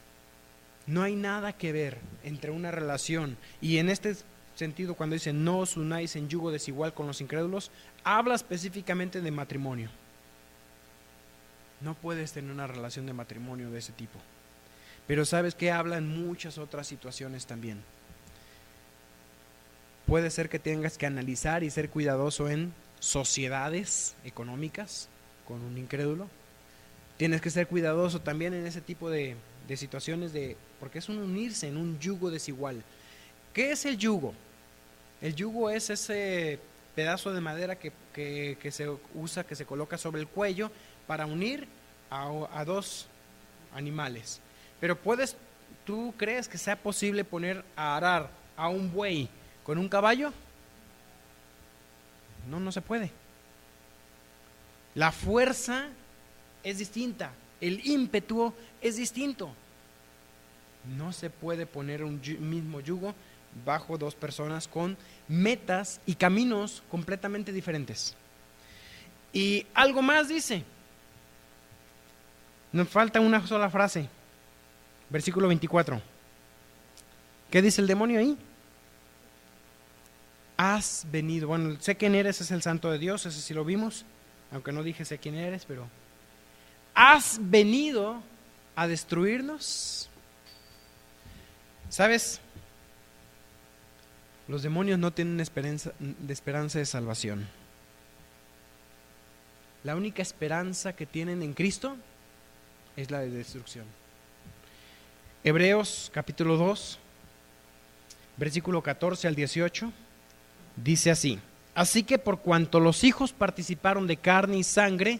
No hay nada que ver entre una relación. Y en este sentido, cuando dice no os unáis en yugo desigual con los incrédulos, habla específicamente de matrimonio. No puedes tener una relación de matrimonio de ese tipo. Pero ¿sabes qué? Habla en muchas otras situaciones también. Puede ser que tengas que analizar y ser cuidadoso en sociedades económicas con un incrédulo. Tienes que ser cuidadoso también en ese tipo de situaciones, porque es un unirse en un yugo desigual. ¿Qué es el yugo? El yugo es ese pedazo de madera que se usa, que se coloca sobre el cuello para unir a dos animales. Pero ¿tú crees que sea posible poner a arar a un buey con un caballo? No se puede. La fuerza es distinta, el ímpetu es distinto. No se puede poner un mismo yugo bajo dos personas con metas y caminos completamente diferentes. Y algo más dice. Nos falta una sola frase. Versículo 24. ¿Qué dice el demonio ahí? Has venido. Bueno, sé quién eres, es el santo de Dios, ese sí lo vimos. Aunque no dije sé quién eres, pero has venido a destruirnos. ¿Sabes? Los demonios no tienen esperanza de salvación. La única esperanza que tienen en Cristo es la de destrucción. Hebreos capítulo 2, versículo 14 al 18, dice así: así que por cuanto los hijos participaron de carne y sangre,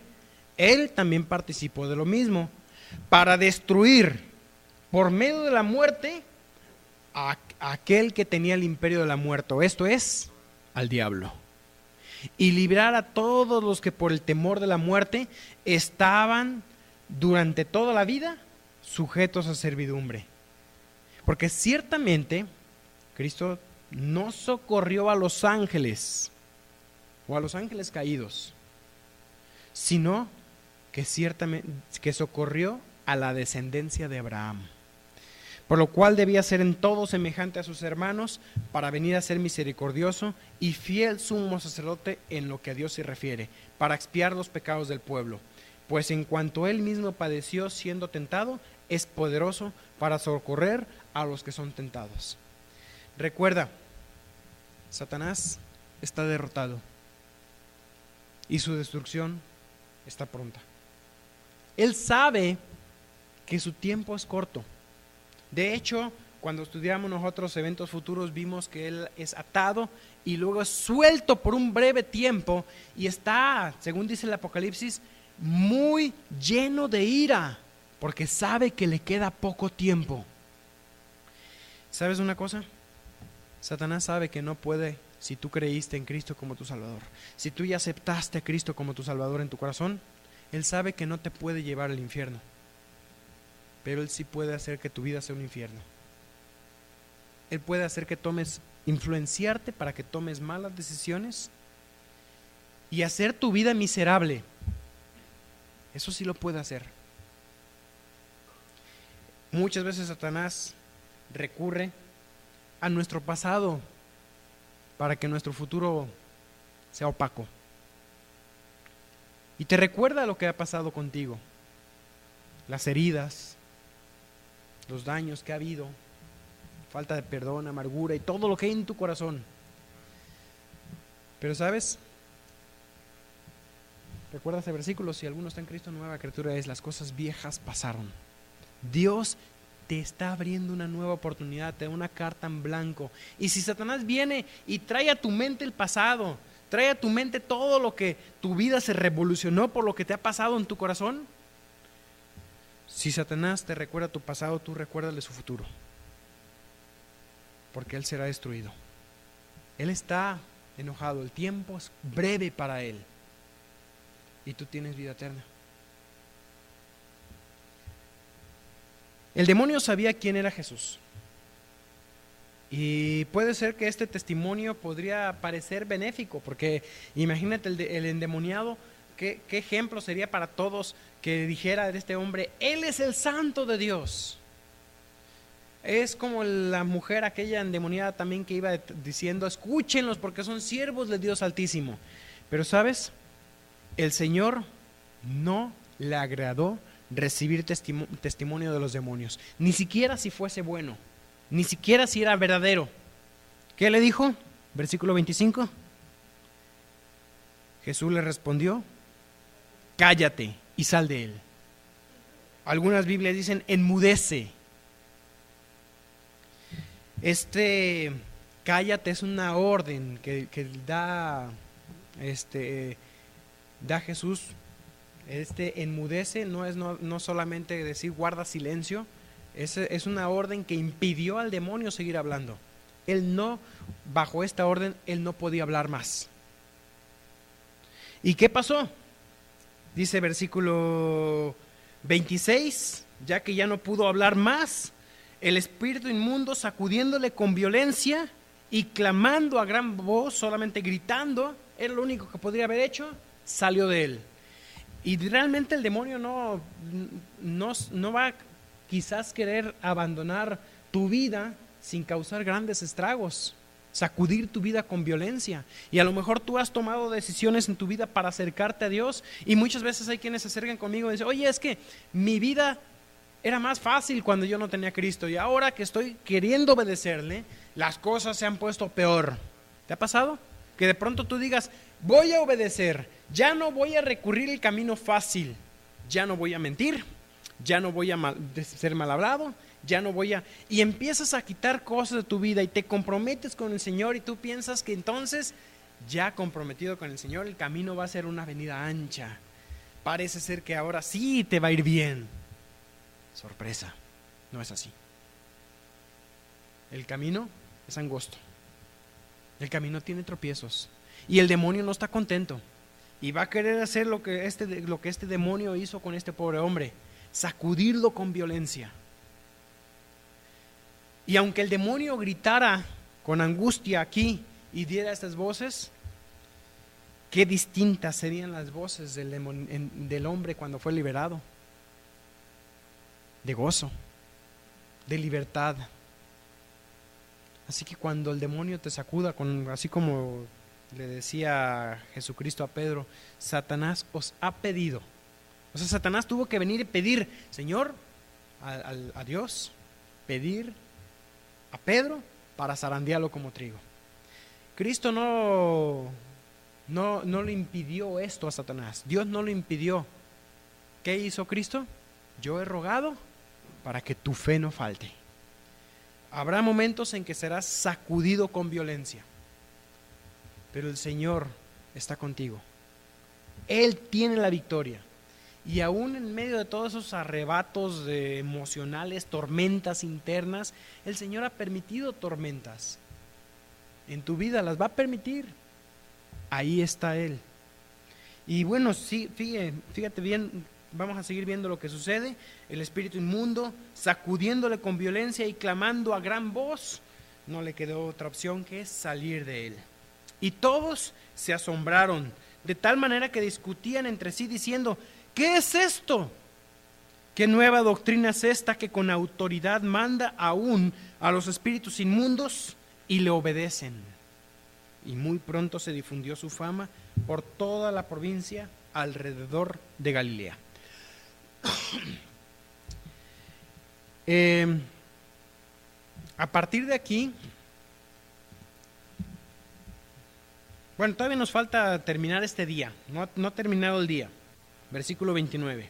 él también participó de lo mismo, para destruir por medio de la muerte a aquel que tenía el imperio de la muerte, esto es, al diablo, y librar a todos los que por el temor de la muerte estaban durante toda la vida sujetos a servidumbre. Porque ciertamente Cristo no socorrió a los ángeles o a los ángeles caídos, sino que ciertamente que socorrió a la descendencia de Abraham, por lo cual debía ser en todo semejante a sus hermanos, para venir a ser misericordioso y fiel sumo sacerdote en lo que a Dios se refiere, para expiar los pecados del pueblo. Pues en cuanto él mismo padeció siendo tentado, es poderoso para socorrer a los que son tentados. Recuerda, Satanás está derrotado y su destrucción está pronta. Él sabe que su tiempo es corto. De hecho, Cuando estudiamos nosotros eventos futuros vimos que él es atado y luego es suelto por un breve tiempo y está, según dice el Apocalipsis, muy lleno de ira porque sabe que le queda poco tiempo. ¿Sabes una cosa? Satanás sabe que no puede, si tú creíste en Cristo como tu Salvador, si tú ya aceptaste a Cristo como tu Salvador en tu corazón, él sabe que no te puede llevar al infierno, pero él sí puede hacer que tu vida sea un infierno. Él puede hacer que influenciarte para que tomes malas decisiones y hacer tu vida miserable. Eso sí lo puede hacer. Muchas veces Satanás recurre a nuestro pasado para que nuestro futuro sea opaco. Y te recuerda lo que ha pasado contigo, las heridas, los daños que ha habido, falta de perdón, amargura y todo lo que hay en tu corazón. Pero ¿sabes? Recuerda ese versículo: si alguno está en Cristo, nueva criatura es, las cosas viejas pasaron. Dios te está abriendo una nueva oportunidad, te da una carta en blanco. Y si Satanás viene y trae a tu mente el pasado, trae a tu mente todo lo que tu vida se revolucionó por lo que te ha pasado en tu corazón, si Satanás te recuerda tu pasado, tú recuérdale su futuro, porque él será destruido. Él está enojado, el tiempo es breve para él y tú tienes vida eterna. El demonio sabía quién era Jesús y puede ser que este testimonio podría parecer benéfico, porque imagínate el endemoniado, ¿qué ejemplo sería para todos que dijera de este hombre: él es el santo de Dios? Es como la mujer aquella endemoniada también que iba diciendo: escúchenlos porque son siervos de Dios Altísimo. Pero ¿sabes? El Señor no le agradó recibir testimonio de los demonios, ni siquiera si fuese bueno, ni siquiera si era verdadero. ¿Qué le dijo? Versículo 25. Jesús le respondió: cállate y sal de él. Algunas Biblias dicen: enmudece. Cállate es una orden que da Jesús. Enmudece no solamente decir guarda silencio, es una orden que impidió al demonio seguir hablando. Bajo esta orden, él no podía hablar más. ¿Y qué pasó? Dice versículo 26, ya que ya no pudo hablar más, el espíritu inmundo, sacudiéndole con violencia y clamando a gran voz, solamente gritando, era lo único que podría haber hecho, salió de él. Y realmente el demonio no va quizás querer abandonar tu vida sin causar grandes estragos, sacudir tu vida con violencia. Y a lo mejor tú has tomado decisiones en tu vida para acercarte a Dios, y muchas veces hay quienes se acercan conmigo y dicen: oye, es que mi vida era más fácil cuando yo no tenía a Cristo, y ahora que estoy queriendo obedecerle, las cosas se han puesto peor. ¿Te ha pasado? Que de pronto tú digas: voy a obedecer, ya no voy a recurrir el camino fácil, ya no voy a mentir, ya no voy a ser mal hablado, ya no voy a... Y empiezas a quitar cosas de tu vida y te comprometes con el Señor, y tú piensas que entonces, ya comprometido con el Señor, el camino va a ser una avenida ancha. Parece ser que ahora sí te va a ir bien. Sorpresa, no es así. El camino es angosto. El camino tiene tropiezos. Y el demonio no está contento. Y va a querer hacer lo que este demonio hizo con este pobre hombre: sacudirlo con violencia. Y aunque el demonio gritara con angustia aquí y diera estas voces, qué distintas serían las voces del hombre cuando fue liberado. De gozo, de libertad. Así que cuando el demonio te sacuda, así como le decía Jesucristo a Pedro: Satanás os ha pedido. O sea, Satanás tuvo que venir y pedir, Señor, a Dios, pedir a Pedro para zarandearlo como trigo. Cristo no le impidió esto a Satanás. Dios no lo impidió. ¿Qué hizo Cristo? Yo he rogado para que tu fe no falte. Habrá momentos en que serás sacudido con violencia, pero el Señor está contigo. Él tiene la victoria. Y aún en medio de todos esos arrebatos emocionales, tormentas internas, el Señor ha permitido tormentas. En tu vida las va a permitir. Ahí está Él. Y bueno, sí, fíjate bien, vamos a seguir viendo lo que sucede. El espíritu inmundo sacudiéndole con violencia y clamando a gran voz. No le quedó otra opción que salir de él. Y todos se asombraron, de tal manera que discutían entre sí diciendo: ¿qué es esto? ¿Qué nueva doctrina es esta que con autoridad manda aún a los espíritus inmundos y le obedecen? Y muy pronto se difundió su fama por toda la provincia alrededor de Galilea. A partir de aquí, bueno, todavía nos falta terminar este día, no ha terminado el día. Versículo 29.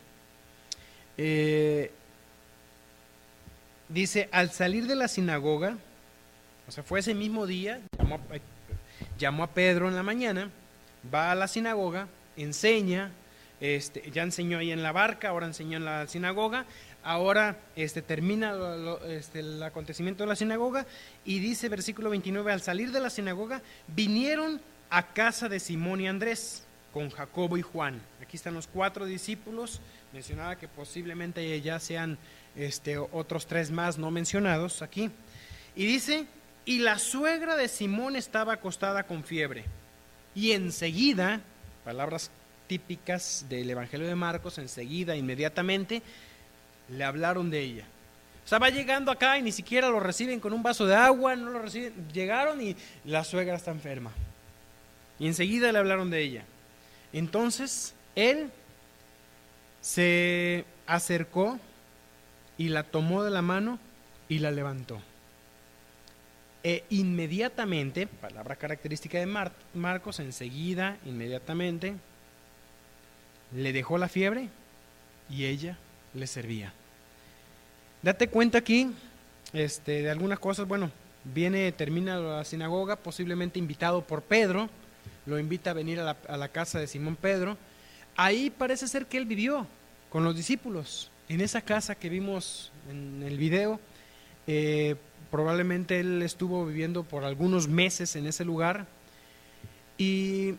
Dice: al salir de la sinagoga, o sea, fue ese mismo día, llamó a Pedro en la mañana, va a la sinagoga, enseña, ya enseñó ahí en la barca, ahora enseñó en la sinagoga, ahora termina el acontecimiento de la sinagoga, y dice versículo 29, al salir de la sinagoga, vinieron a casa de Simón y Andrés, con Jacobo y Juan. Aquí están los 4 discípulos, mencionaba que posiblemente ya sean otros 3 más no mencionados aquí. Y dice: y la suegra de Simón estaba acostada con fiebre. Y enseguida, palabras típicas del Evangelio de Marcos, enseguida, inmediatamente, le hablaron de ella. O sea, va llegando acá y ni siquiera lo reciben con un vaso de agua, no lo reciben. Llegaron y la suegra está enferma. Y enseguida le hablaron de ella. Entonces, él se acercó y la tomó de la mano y la levantó. E inmediatamente, palabra característica de Marcos, enseguida, inmediatamente, le dejó la fiebre y ella le servía. Date cuenta aquí de algunas cosas. Bueno, termina la sinagoga, posiblemente invitado por Pedro, lo invita a venir a la casa de Simón Pedro. Ahí parece ser que él vivió con los discípulos, en esa casa que vimos en el video. Probablemente él estuvo viviendo por algunos meses en ese lugar. Y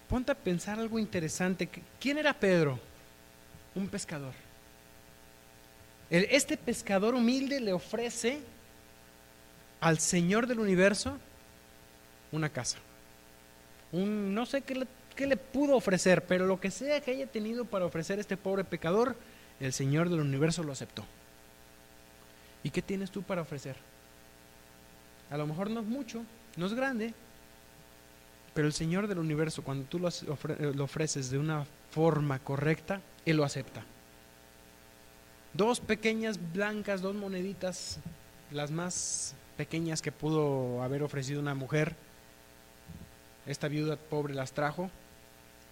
ponte a pensar algo interesante. ¿Quién era Pedro? Un pescador. Este pescador humilde le ofrece al Señor del universo una casa. No sé qué le pudo ofrecer, pero lo que sea que haya tenido para ofrecer este pobre pecador, el Señor del universo lo aceptó. ¿Y qué tienes tú para ofrecer? A lo mejor no es mucho, no es grande, pero el Señor del universo, cuando tú lo ofreces de una forma correcta, Él lo acepta. 2 pequeñas blancas, 2 moneditas, las más pequeñas que pudo haber ofrecido una mujer. Esta viuda pobre las trajo,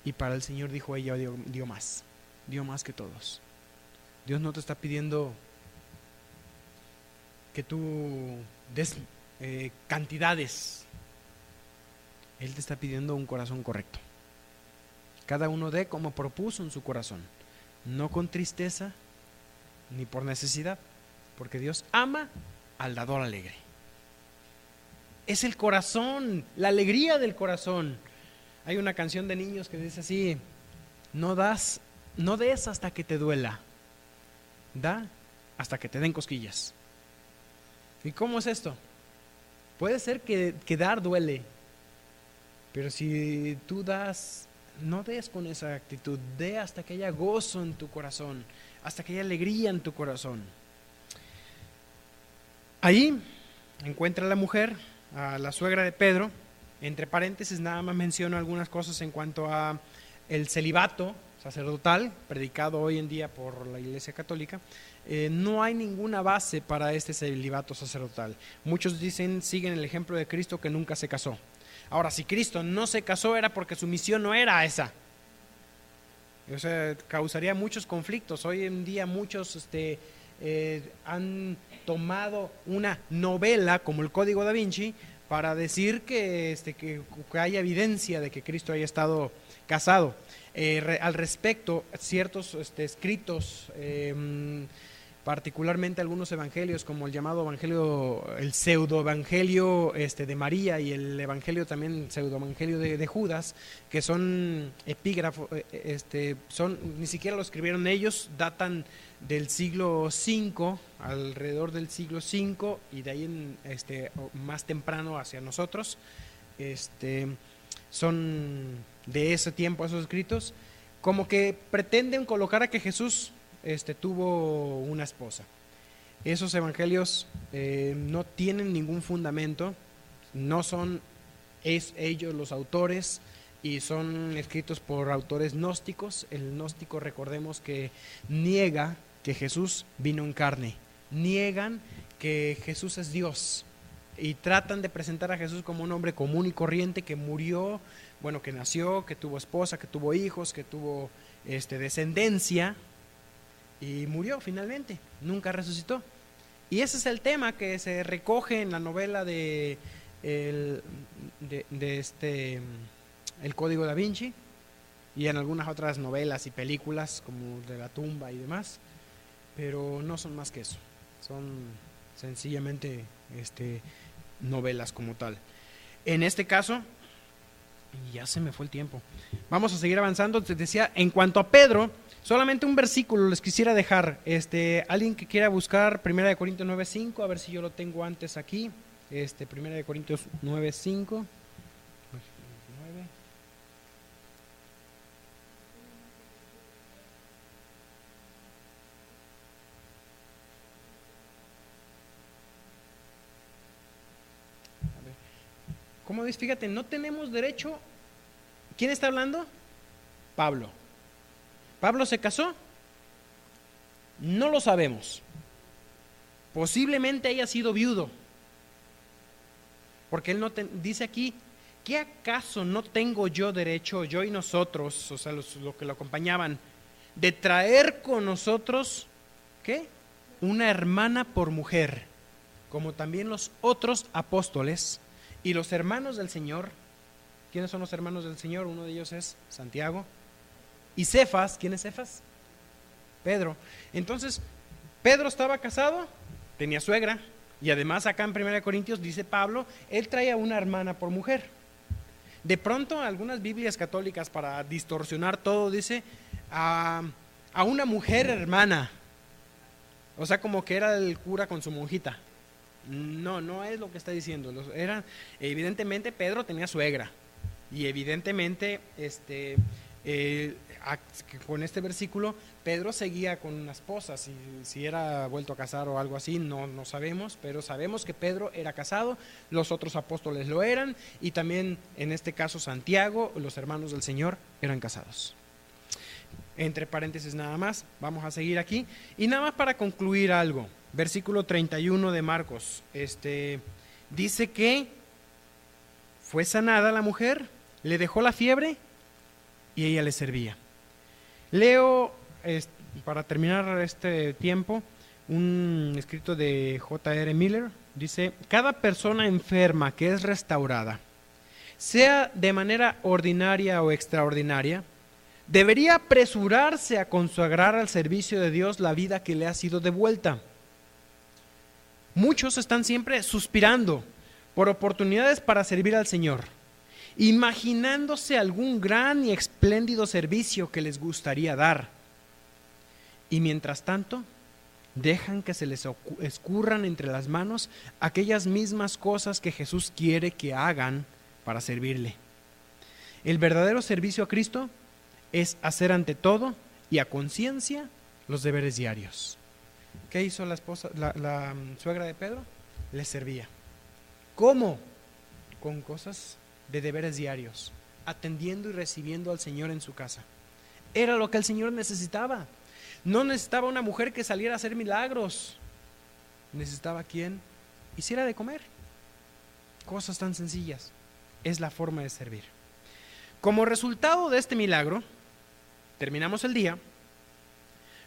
y para el Señor dijo ella, dio más que todos. Dios no te está pidiendo que tú des cantidades. Él te está pidiendo un corazón correcto. Cada uno dé como propuso en su corazón, no con tristeza ni por necesidad, porque Dios ama al dador alegre. Es el corazón, la alegría del corazón. Hay una canción de niños que dice así: no des hasta que te duela, da hasta que te den cosquillas. ¿Y cómo es esto? Puede ser que dar duele, pero si tú das, no des con esa actitud, dé hasta que haya gozo en tu corazón, hasta que haya alegría en tu corazón. Ahí encuentra a la mujer, a la suegra de Pedro. Entre paréntesis, nada más menciono algunas cosas en cuanto a el celibato sacerdotal, predicado hoy en día por la Iglesia Católica. No hay ninguna base para este celibato sacerdotal. Muchos siguen el ejemplo de Cristo, que nunca se casó. Ahora, si Cristo no se casó, era porque su misión no era esa. O sea, causaría muchos conflictos. Hoy en día muchos han tomado una novela como el Código Da Vinci para decir que hay evidencia de que Cristo haya estado casado. Al respecto, ciertos escritos, particularmente algunos evangelios, como el llamado evangelio, el pseudoevangelio de María, y el evangelio también pseudoevangelio de Judas, que son epígrafos, ni siquiera lo escribieron ellos, datan del siglo V, alrededor del siglo V, y de ahí más temprano hacia nosotros. Son de ese tiempo esos escritos, como que pretenden colocar a que Jesús tuvo una esposa. Esos evangelios no tienen ningún fundamento, no son ellos los autores, y son escritos por autores gnósticos. El gnóstico, recordemos, que niega que Jesús vino en carne, niegan que Jesús es Dios, y tratan de presentar a Jesús como un hombre común y corriente que murió, bueno, que nació, que tuvo esposa, que tuvo hijos, que tuvo descendencia, y murió finalmente, nunca resucitó. Y ese es el tema que se recoge en la novela El Código Da Vinci, y en algunas otras novelas y películas como de La tumba y demás, pero no son más que eso, son sencillamente novelas como tal. En este caso, ya se me fue el tiempo, vamos a seguir avanzando. Te decía, en cuanto a Pedro, solamente un versículo les quisiera dejar. Alguien que quiera buscar 1 Corintios 9:5, a ver si yo lo tengo antes aquí. 1 Corintios 9:5. ¿Cómo ves? Fíjate, no tenemos derecho. ¿Quién está hablando? Pablo. ¿Pablo se casó? No lo sabemos. Posiblemente haya sido viudo, porque él dice aquí: ¿qué acaso no tengo yo derecho, yo y nosotros, o sea, los que lo acompañaban, de traer con nosotros, ¿qué? Una hermana por mujer, como también los otros apóstoles y los hermanos del Señor? ¿Quiénes son los hermanos del Señor? Uno de ellos es Santiago. Y Cefas, ¿quién es Cefas? Pedro. Entonces, Pedro estaba casado, tenía suegra, y además acá en 1 Corintios dice Pablo, él traía una hermana por mujer. De pronto, algunas Biblias católicas, para distorsionar todo, dice a una mujer hermana, o sea, como que era el cura con su monjita. No es lo que está diciendo. Evidentemente Pedro tenía suegra, y evidentemente con este versículo Pedro seguía con una esposa. Si era vuelto a casar o algo así, no sabemos, pero sabemos que Pedro era casado, los otros apóstoles lo eran, y también en este caso Santiago, los hermanos del Señor, eran casados. Entre paréntesis nada más, vamos a seguir aquí, y nada más para concluir algo. Versículo 31 de Marcos, dice que fue sanada la mujer, le dejó la fiebre y ella le servía. Leo, para terminar este tiempo, un escrito de J.R. Miller. Dice: cada persona enferma que es restaurada, sea de manera ordinaria o extraordinaria, debería apresurarse a consagrar al servicio de Dios la vida que le ha sido devuelta. Muchos están siempre suspirando por oportunidades para servir al Señor, imaginándose algún gran y espléndido servicio que les gustaría dar. Y mientras tanto, dejan que se les escurran entre las manos aquellas mismas cosas que Jesús quiere que hagan para servirle. El verdadero servicio a Cristo es hacer ante todo y a conciencia los deberes diarios. ¿Qué hizo la suegra de Pedro? Le servía. ¿Cómo? Con cosas de deberes diarios, atendiendo y recibiendo al Señor en su casa. Era lo que el Señor necesitaba. No necesitaba una mujer que saliera a hacer milagros, necesitaba quien hiciera de comer. Cosas tan sencillas. Es la forma de servir. Como resultado de este milagro, terminamos el día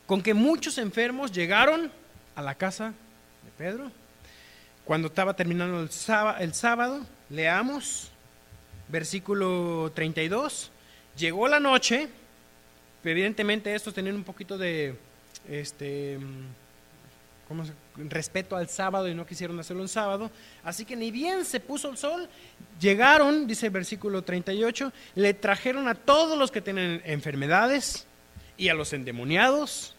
con que muchos enfermos llegaron a la casa de Pedro. Cuando estaba terminando el sábado, leamos versículo 32. Llegó la noche, evidentemente estos tenían un poquito de respeto al sábado y no quisieron hacerlo en sábado, así que ni bien se puso el sol, llegaron, dice el versículo 38, le trajeron a todos los que tienen enfermedades y a los endemoniados,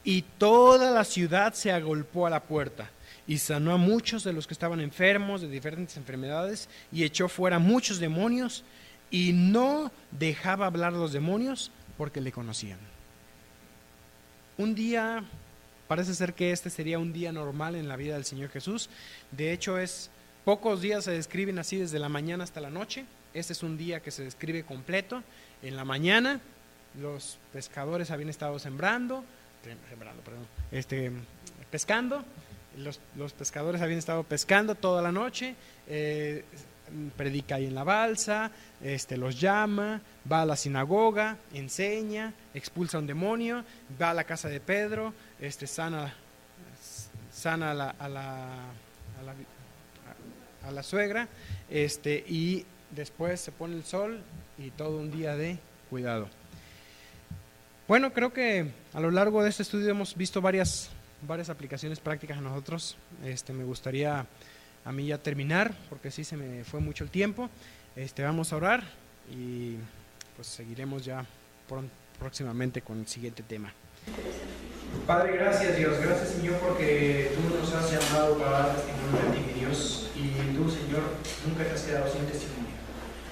y toda la ciudad se agolpó a la puerta, y sanó a muchos de los que estaban enfermos de diferentes enfermedades, y echó fuera muchos demonios, y no dejaba hablar a los demonios porque le conocían. Un día, parece ser que este sería un día normal en la vida del Señor Jesús. De hecho, pocos días se describen así desde la mañana hasta la noche. Este es un día que se describe completo. En la mañana los pescadores habían estado pescando. Los pescadores habían estado pescando toda la noche. Predica ahí en la balsa, los llama, va a la sinagoga, enseña, expulsa a un demonio, va a la casa de Pedro, sana a la suegra, y después se pone el sol y todo un día de cuidado. Bueno, creo que a lo largo de este estudio hemos visto varias aplicaciones prácticas a nosotros. Me gustaría a mí ya terminar, porque sí se me fue mucho el tiempo. Vamos a orar y pues seguiremos ya próximamente con el siguiente tema. Padre, gracias Dios, gracias Señor, porque tú nos has llamado para dar testimonio de ti, mi Dios, y tú, Señor, nunca te has quedado sin testimonio.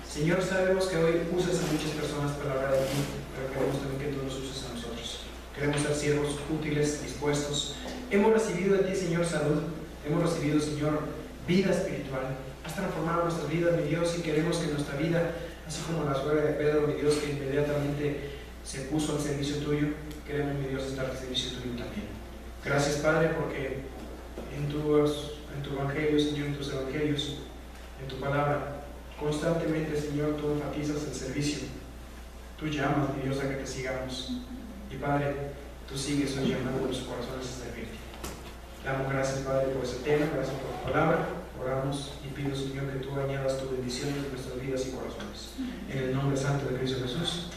Señor, sabemos que hoy usas a muchas personas para hablar de ti, pero queremos también que tú nos uses a nosotros. Queremos ser siervos útiles, dispuestos. Hemos recibido de ti, Señor, salud. Hemos recibido, Señor, vida espiritual. Has transformado nuestras vidas, mi Dios, y queremos que nuestra vida, así como la suegra de Pedro, mi Dios, que inmediatamente se puso al servicio tuyo, queremos, mi Dios, estar al servicio tuyo también. Gracias, Padre, porque en tu evangelio, Señor, en tus evangelios, en tu palabra, constantemente, Señor, tú enfatizas el servicio. Tú llamas, mi Dios, a que te sigamos. Y Padre, tú sigues hoy llamando a los corazones a servirte. Damos gracias, Padre, por ese tema, gracias por tu palabra. Oramos y pido, Señor, que tú añadas tu bendición en nuestras vidas y corazones. En el nombre santo de Cristo Jesús.